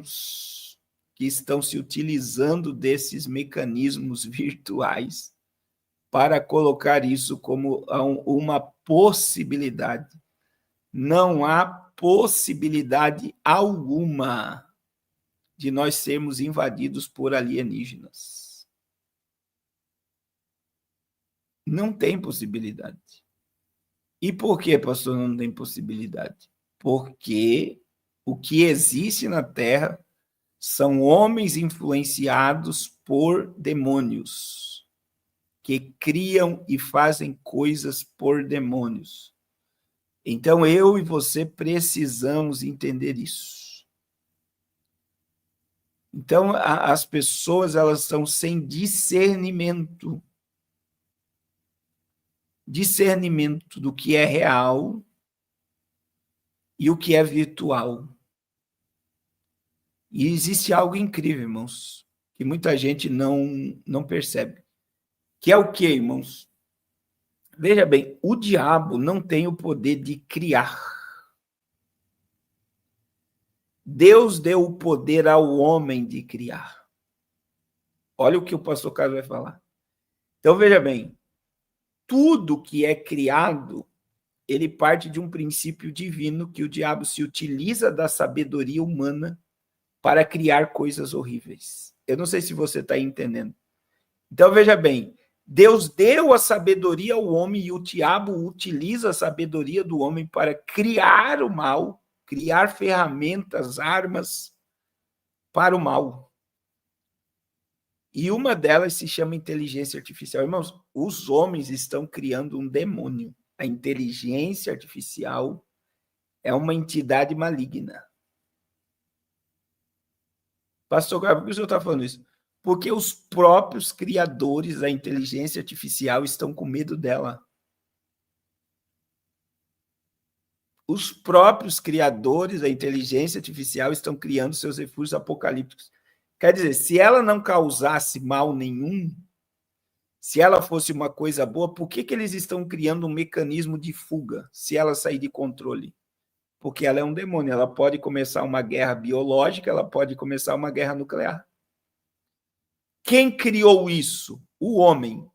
que estão se utilizando desses mecanismos virtuais para colocar isso como uma possibilidade. Não há possibilidade alguma de nós sermos invadidos por alienígenas. Não tem possibilidade. E por que, pastor, não tem possibilidade? Porque o que existe na Terra são homens influenciados por demônios, que criam e fazem coisas por demônios. Então, eu e você precisamos entender isso. Então, as pessoas, elas estão sem discernimento. Discernimento do que é real e o que é virtual. E existe algo incrível, irmãos, que muita gente não percebe. Que é o quê, irmãos? Veja bem, o diabo não tem o poder de criar. Deus deu o poder ao homem de criar. Olha o que o pastor Carlos vai falar. Então, veja bem, tudo que é criado, ele parte de um princípio divino que o diabo se utiliza da sabedoria humana para criar coisas horríveis. Eu não sei se você está entendendo. Então, veja bem, Deus deu a sabedoria ao homem e o diabo utiliza a sabedoria do homem para criar o mal, criar ferramentas, armas para o mal. E uma delas se chama inteligência artificial. Irmãos, os homens estão criando um demônio. A inteligência artificial é uma entidade maligna. Pastor Gabriel, por que o senhor está falando isso? Porque os próprios criadores da inteligência artificial estão com medo dela. Os próprios criadores da inteligência artificial estão criando seus refúgios apocalípticos. Quer dizer, se ela não causasse mal nenhum, se ela fosse uma coisa boa, por que eles estão criando um mecanismo de fuga, se ela sair de controle? Porque ela é um demônio, ela pode começar uma guerra biológica, ela pode começar uma guerra nuclear. Quem criou isso? O homem.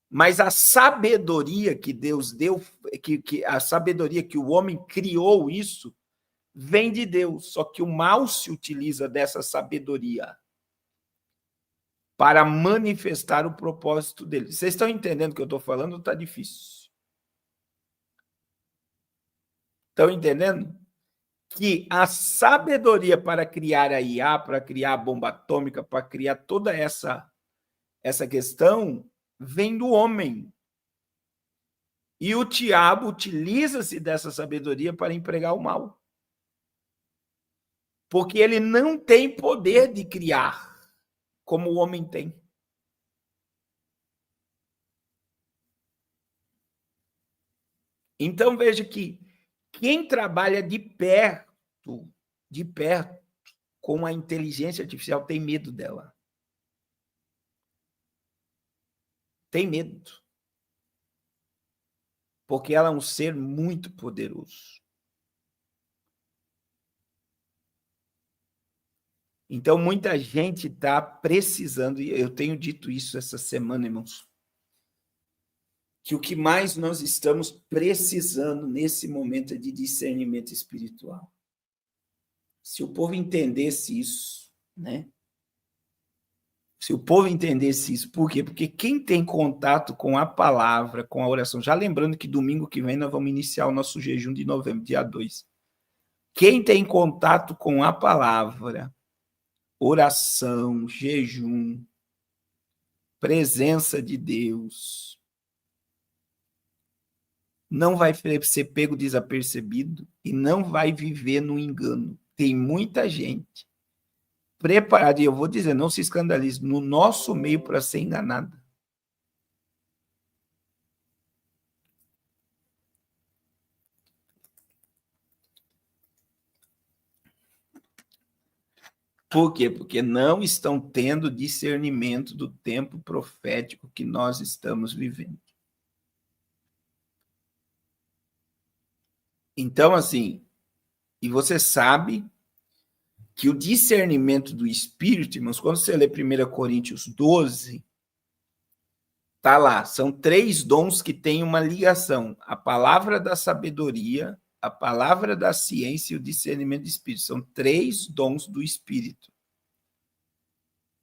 Mas a sabedoria que Deus deu, a sabedoria que o homem criou isso, vem de Deus. Só que o mal se utiliza dessa sabedoria para manifestar o propósito dele. Vocês estão entendendo o que eu estou falando ou está difícil? Estão entendendo? Que a sabedoria para criar a IA, para criar a bomba atômica, para criar toda essa questão, vem do homem. E o diabo utiliza-se dessa sabedoria para empregar o mal. Porque ele não tem poder de criar, como o homem tem. Então, veja que quem trabalha de perto com a inteligência artificial tem medo dela. Tem medo. Porque ela é um ser muito poderoso. Então, muita gente está precisando, e eu tenho dito isso essa semana, irmãos, que o que mais nós estamos precisando nesse momento é de discernimento espiritual. Se o povo entendesse isso, né? Se o povo entendesse isso, por quê? Porque quem tem contato com a palavra, com a oração, já lembrando que domingo que vem nós vamos iniciar o nosso jejum de novembro, dia 2. Quem tem contato com a palavra, oração, jejum, presença de Deus, não vai ser pego desapercebido e não vai viver no engano. Tem muita gente preparada, e eu vou dizer, não se escandalize, no nosso meio para ser enganada. Por quê? Porque não estão tendo discernimento do tempo profético que nós estamos vivendo. Então, assim, e você sabe que o discernimento do Espírito, irmãos, quando você lê 1 Coríntios 12, tá lá, são 3 dons que têm uma ligação. A palavra da sabedoria, a palavra da ciência e o discernimento do Espírito. São 3 dons do Espírito.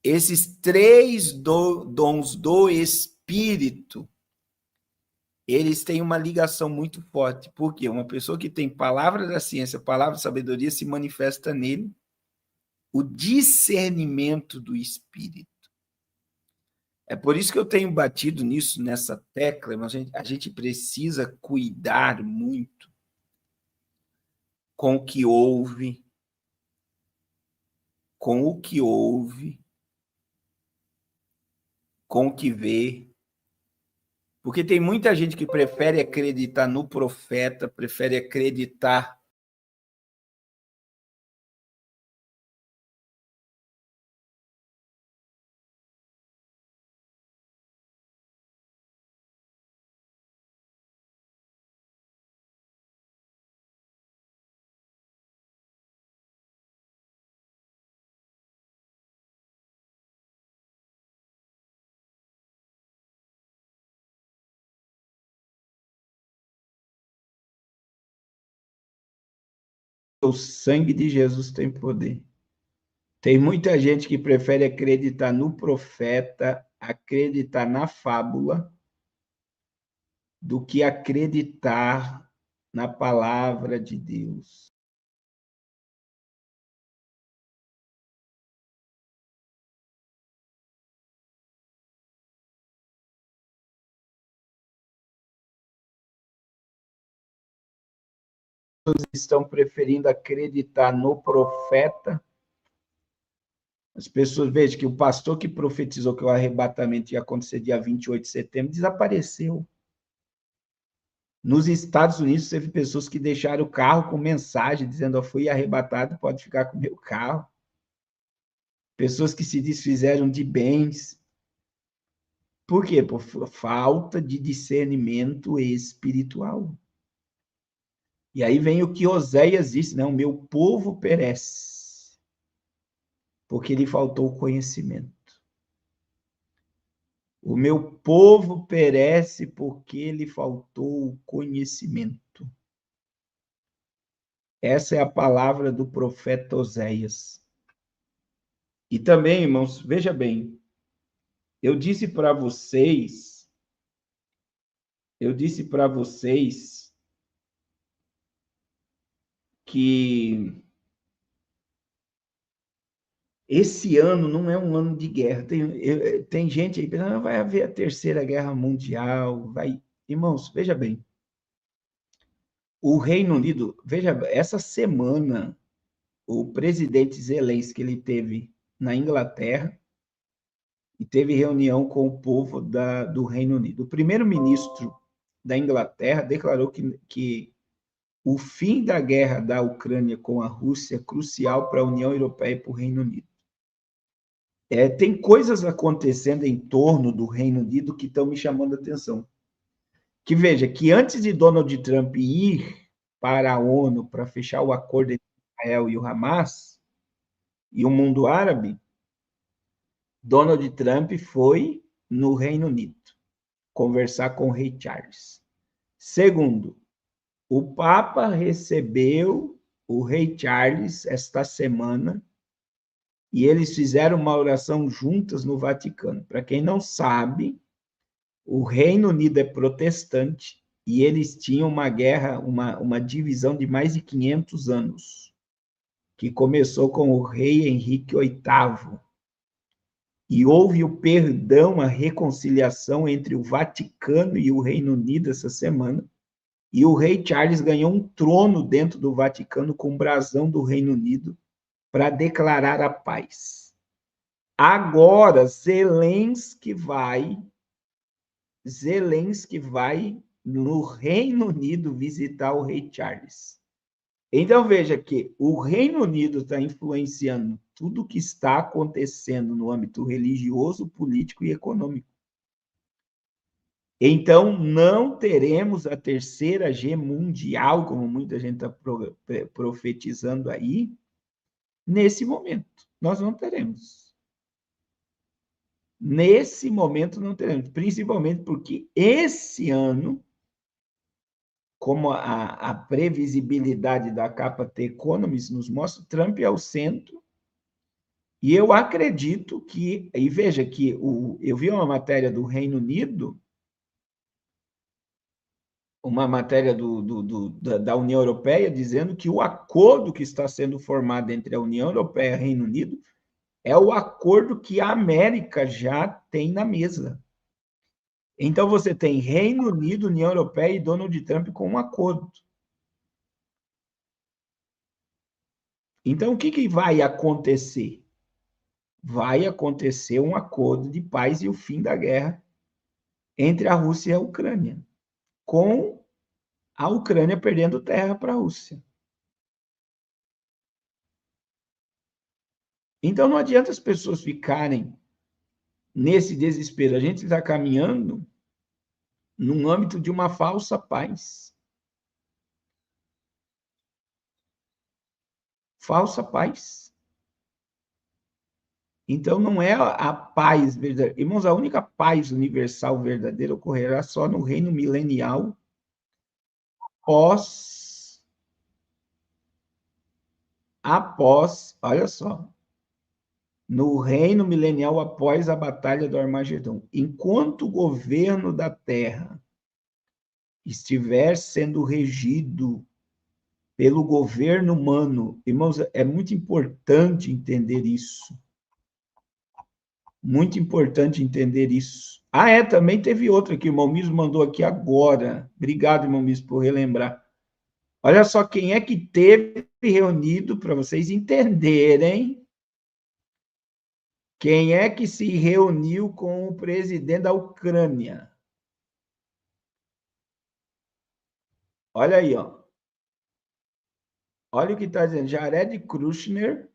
Esses 3 dons do Espírito, eles têm uma ligação muito forte. Por quê? Uma pessoa que tem palavra da ciência, palavra da sabedoria, se manifesta nele o discernimento do Espírito. É por isso que eu tenho batido nisso, nessa tecla, mas a gente precisa cuidar muito com o que ouve, com o que vê, porque tem muita gente que prefere acreditar no profeta, prefere acreditar o sangue de Jesus tem poder. Tem muita gente que prefere acreditar no profeta, acreditar na fábula, do que acreditar na palavra de Deus. Estão preferindo acreditar no profeta. As pessoas vejam que o pastor que profetizou que o arrebatamento ia acontecer dia 28 de setembro desapareceu. Nos Estados Unidos, teve pessoas que deixaram o carro com mensagem dizendo: eu fui arrebatado, pode ficar com o meu carro. Pessoas que se desfizeram de bens. Por quê? Por falta de discernimento espiritual. E aí vem o que Oséias disse, né? O meu povo perece, porque lhe faltou conhecimento. O meu povo perece porque lhe faltou conhecimento. Essa é a palavra do profeta Oséias. E também, irmãos, veja bem, eu disse para vocês que esse ano não é um ano de guerra. Tem gente aí pensando, vai haver a Terceira Guerra Mundial, vai... Irmãos, veja bem, o Reino Unido, veja, essa semana, o presidente Zelensky, ele teve na Inglaterra e teve reunião com o povo do Reino Unido. O primeiro-ministro da Inglaterra declarou que o fim da guerra da Ucrânia com a Rússia é crucial para a União Europeia e para o Reino Unido. Tem coisas acontecendo em torno do Reino Unido que estão me chamando a atenção. Que veja, que antes de Donald Trump ir para a ONU para fechar o acordo entre Israel e o Hamas e o mundo árabe, Donald Trump foi no Reino Unido conversar com o rei Charles. Segundo, o Papa recebeu o rei Charles esta semana e eles fizeram uma oração juntas no Vaticano. Para quem não sabe, o Reino Unido é protestante e eles tinham uma guerra, uma divisão de mais de 500 anos, que começou com o rei Henrique VIII. E houve o perdão, a reconciliação entre o Vaticano e o Reino Unido essa semana, e o rei Charles ganhou um trono dentro do Vaticano com o brasão do Reino Unido para declarar a paz. Agora, Zelensky vai no Reino Unido visitar o rei Charles. Então, veja que o Reino Unido está influenciando tudo o que está acontecendo no âmbito religioso, político e econômico. Então, não teremos a Terceira Guerra Mundial, como muita gente está profetizando aí, nesse momento. Nós não teremos. Nesse momento não teremos, principalmente porque esse ano, como a previsibilidade da capa The Economist nos mostra, Trump é o centro, e eu acredito que, e veja que eu vi uma matéria do Reino Unido, uma matéria da União Europeia, dizendo que o acordo que está sendo formado entre a União Europeia e o Reino Unido é o acordo que a América já tem na mesa. Então, você tem Reino Unido, União Europeia e Donald Trump com um acordo. Então, o que vai acontecer? Vai acontecer um acordo de paz e o fim da guerra entre a Rússia e a Ucrânia, com a Ucrânia perdendo terra para a Rússia. Então, não adianta as pessoas ficarem nesse desespero. A gente está caminhando num âmbito de uma falsa paz. Falsa paz. Então, não é a paz verdadeira. Irmãos, a única paz universal verdadeira ocorrerá só no reino milenial após, olha só, no reino milenial após a batalha do Armagedon. Enquanto o governo da Terra estiver sendo regido pelo governo humano, irmãos, é muito importante entender isso. Muito importante entender isso. Também teve outra que o irmão Miso mandou aqui agora. Obrigado, irmão Miso, por relembrar. Olha só quem é que teve reunido, para vocês entenderem, quem é que se reuniu com o presidente da Ucrânia. Olha aí, ó. Olha o que está dizendo. Jared Kushner,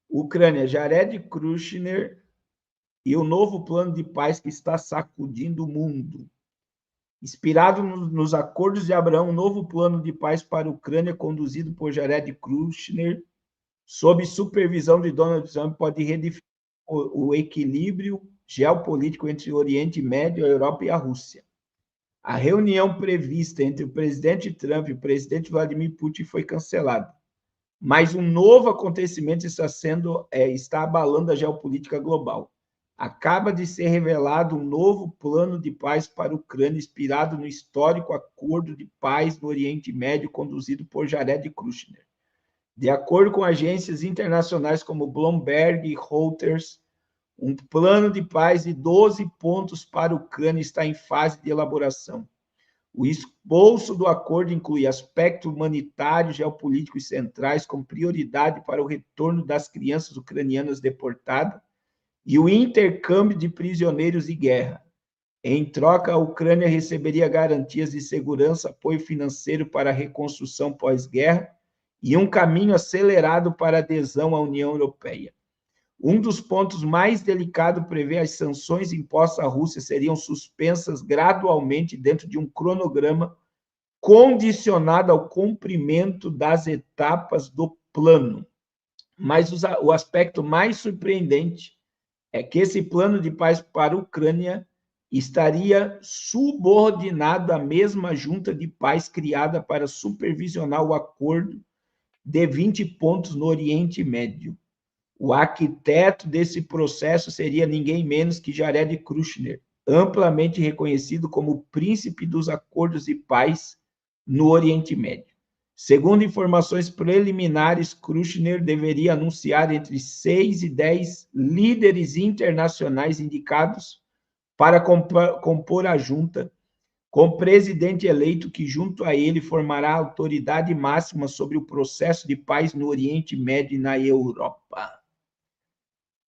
Ucrânia, Jared Kushner e o novo plano de paz que está sacudindo o mundo. Inspirado nos acordos de Abraão, um novo plano de paz para a Ucrânia, conduzido por Jared Kushner, sob supervisão de Donald Trump, pode redefinir o equilíbrio geopolítico entre o Oriente Médio, a Europa e a Rússia. A reunião prevista entre o presidente Trump e o presidente Vladimir Putin foi cancelada. Mas um novo acontecimento está abalando a geopolítica global. Acaba de ser revelado um novo plano de paz para a Ucrânia, inspirado no histórico acordo de paz no Oriente Médio, conduzido por Jared Kushner. De acordo com agências internacionais como Bloomberg e Reuters, um plano de paz de 12 pontos para a Ucrânia está em fase de elaboração. O esboço do acordo inclui aspectos humanitários, geopolíticos e centrais, com prioridade para o retorno das crianças ucranianas deportadas e o intercâmbio de prisioneiros de guerra. Em troca, a Ucrânia receberia garantias de segurança, apoio financeiro para a reconstrução pós-guerra e um caminho acelerado para a adesão à União Europeia. Um dos pontos mais delicados prevê as sanções impostas à Rússia seriam suspensas gradualmente dentro de um cronograma condicionado ao cumprimento das etapas do plano. Mas o aspecto mais surpreendente é que esse plano de paz para a Ucrânia estaria subordinado à mesma junta de paz criada para supervisionar o acordo de 20 pontos no Oriente Médio. O arquiteto desse processo seria ninguém menos que Jared Kushner, amplamente reconhecido como o príncipe dos acordos de paz no Oriente Médio. Segundo informações preliminares, Kushner deveria anunciar entre 6 e 10 líderes internacionais indicados para compor a junta, com o presidente eleito que, junto a ele, formará a autoridade máxima sobre o processo de paz no Oriente Médio e na Europa.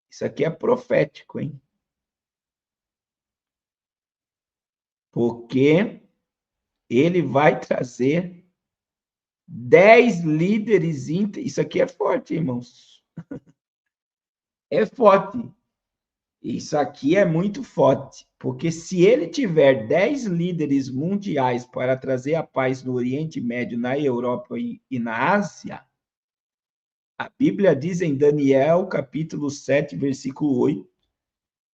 Isso aqui é profético, hein? Porque ele vai trazer 10 líderes. Isso aqui é forte, irmãos. É forte. Isso aqui é muito forte. Porque se ele tiver 10 líderes mundiais para trazer a paz no Oriente Médio, na Europa e na Ásia, a Bíblia diz em Daniel, capítulo 7, versículo 8,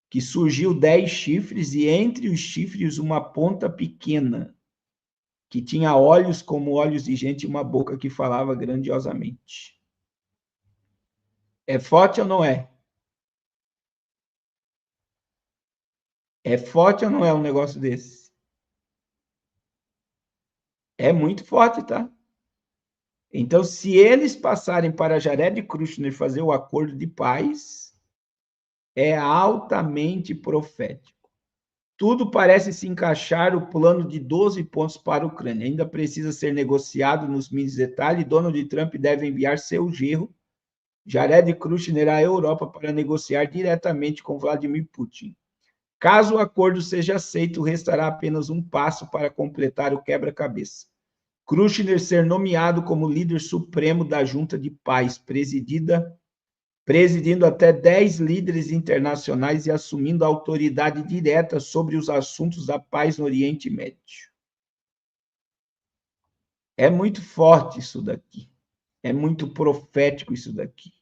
que surgiu 10 chifres, e entre os chifres uma ponta pequena, que tinha olhos como olhos de gente e uma boca que falava grandiosamente. É forte ou não é? É forte ou não é um negócio desse? É muito forte, tá? Então, se eles passarem para Jared Kushner fazer o acordo de paz, é altamente profético. Tudo parece se encaixar o plano de 12 pontos para a Ucrânia. Ainda precisa ser negociado nos mínimos detalhes. Donald Trump deve enviar seu genro, Jared Kushner, à Europa para negociar diretamente com Vladimir Putin. Caso o acordo seja aceito, restará apenas um passo para completar o quebra-cabeça. Kushner ser nomeado como líder supremo da Junta de Paz, presidindo até 10 líderes internacionais e assumindo a autoridade direta sobre os assuntos da paz no Oriente Médio. É muito forte isso daqui. É muito profético isso daqui.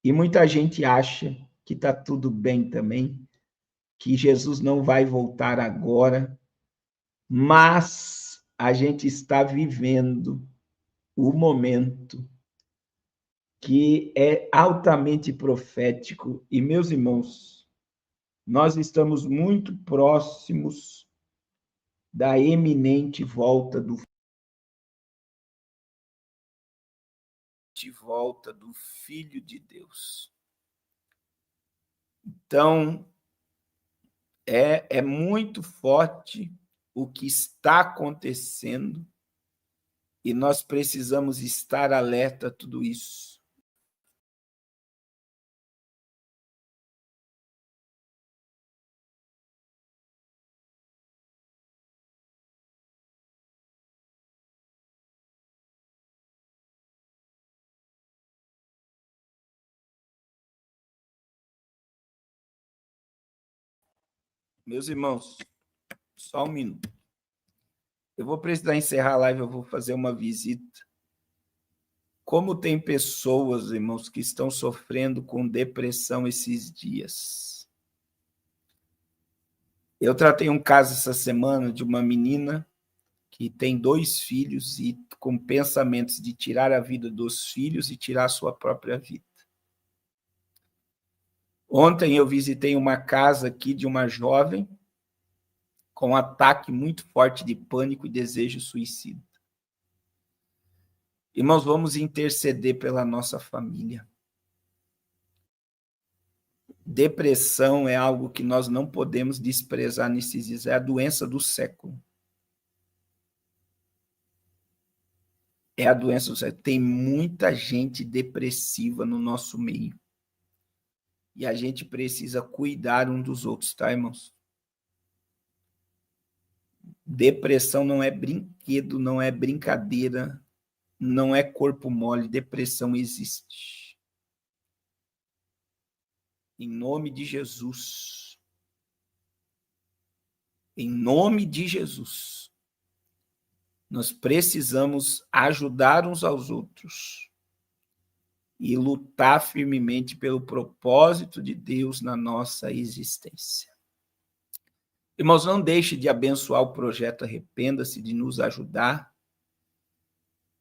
E muita gente acha que está tudo bem também, que Jesus não vai voltar agora, mas a gente está vivendo o momento que é altamente profético. E, meus irmãos, nós estamos muito próximos da eminente volta do Filho de Deus. Então, é muito forte o que está acontecendo e nós precisamos estar alerta a tudo isso. Meus irmãos, só um minuto. Eu vou precisar encerrar a live, eu vou fazer uma visita. Como tem pessoas, irmãos, que estão sofrendo com depressão esses dias. Eu tratei um caso essa semana de uma menina que tem 2 filhos e com pensamentos de tirar a vida dos filhos e tirar a sua própria vida. Ontem eu visitei uma casa aqui de uma jovem com um ataque muito forte de pânico e desejo suicida. Irmãos, vamos interceder pela nossa família. Depressão é algo que nós não podemos desprezar nesses dias, é a doença do século. É a doença do século. Tem muita gente depressiva no nosso meio. E a gente precisa cuidar um dos outros, tá, irmãos? Depressão não é brinquedo, não é brincadeira, não é corpo mole, depressão existe. Em nome de Jesus. Em nome de Jesus. Nós precisamos ajudar uns aos outros e lutar firmemente pelo propósito de Deus na nossa existência. Irmãos, não deixe de abençoar o projeto Arrependa-se, de nos ajudar.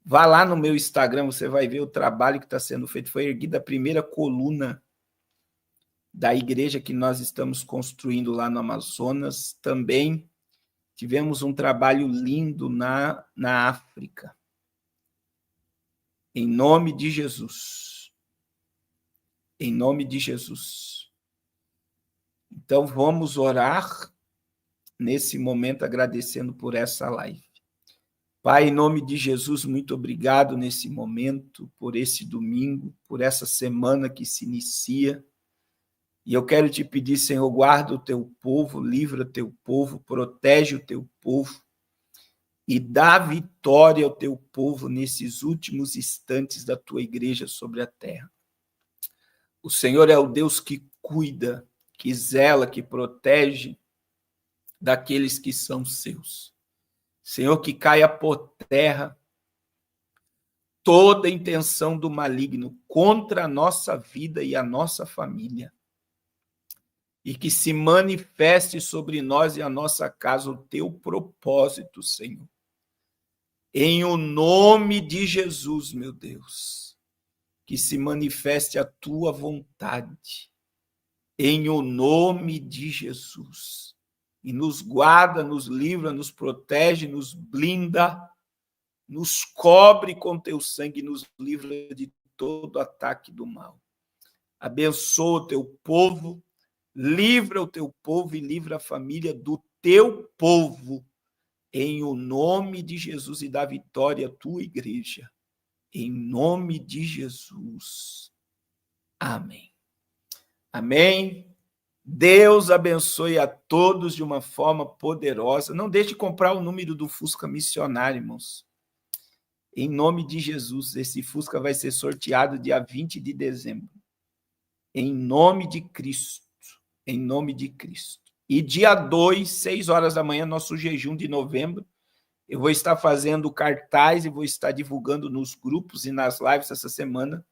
Vá lá no meu Instagram, você vai ver o trabalho que está sendo feito. Foi erguida a primeira coluna da igreja que nós estamos construindo lá no Amazonas. Também tivemos um trabalho lindo na África. Em nome de Jesus. Em nome de Jesus. Então, vamos orar nesse momento, agradecendo por essa live. Pai, em nome de Jesus, muito obrigado nesse momento, por esse domingo, por essa semana que se inicia. E eu quero te pedir, Senhor, guarda o teu povo, livra o teu povo, protege o teu povo e dá vitória ao teu povo nesses últimos instantes da tua igreja sobre a terra. O Senhor é o Deus que cuida, que zela, que protege daqueles que são seus. Senhor, que caia por terra toda intenção do maligno contra a nossa vida e a nossa família. E que se manifeste sobre nós e a nossa casa o teu propósito, Senhor. Em o nome de Jesus, meu Deus, que se manifeste a tua vontade. Em o nome de Jesus. E nos guarda, nos livra, nos protege, nos blinda, nos cobre com teu sangue, nos livra de todo ataque do mal. Abençoa o teu povo, livra o teu povo e livra a família do teu povo, em o nome de Jesus, e dá vitória à tua igreja, em nome de Jesus. Amém. Amém. Deus abençoe a todos de uma forma poderosa. Não deixe de comprar o número do Fusca Missionário, irmãos. Em nome de Jesus, esse Fusca vai ser sorteado dia 20 de dezembro. Em nome de Cristo. Em nome de Cristo. E dia 2, 6 horas da manhã, nosso jejum de novembro. Eu vou estar fazendo cartaz e vou estar divulgando nos grupos e nas lives essa semana.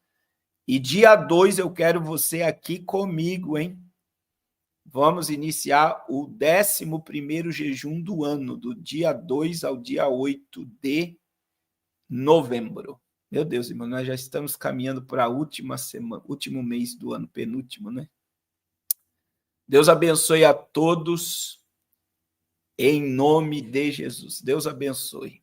E dia 2 eu quero você aqui comigo, hein? Vamos iniciar o 11º jejum do ano, do dia 2 ao dia 8 de novembro. Meu Deus, irmão, nós já estamos caminhando para a última semana, último mês do ano, penúltimo, né? Deus abençoe a todos, em nome de Jesus. Deus abençoe.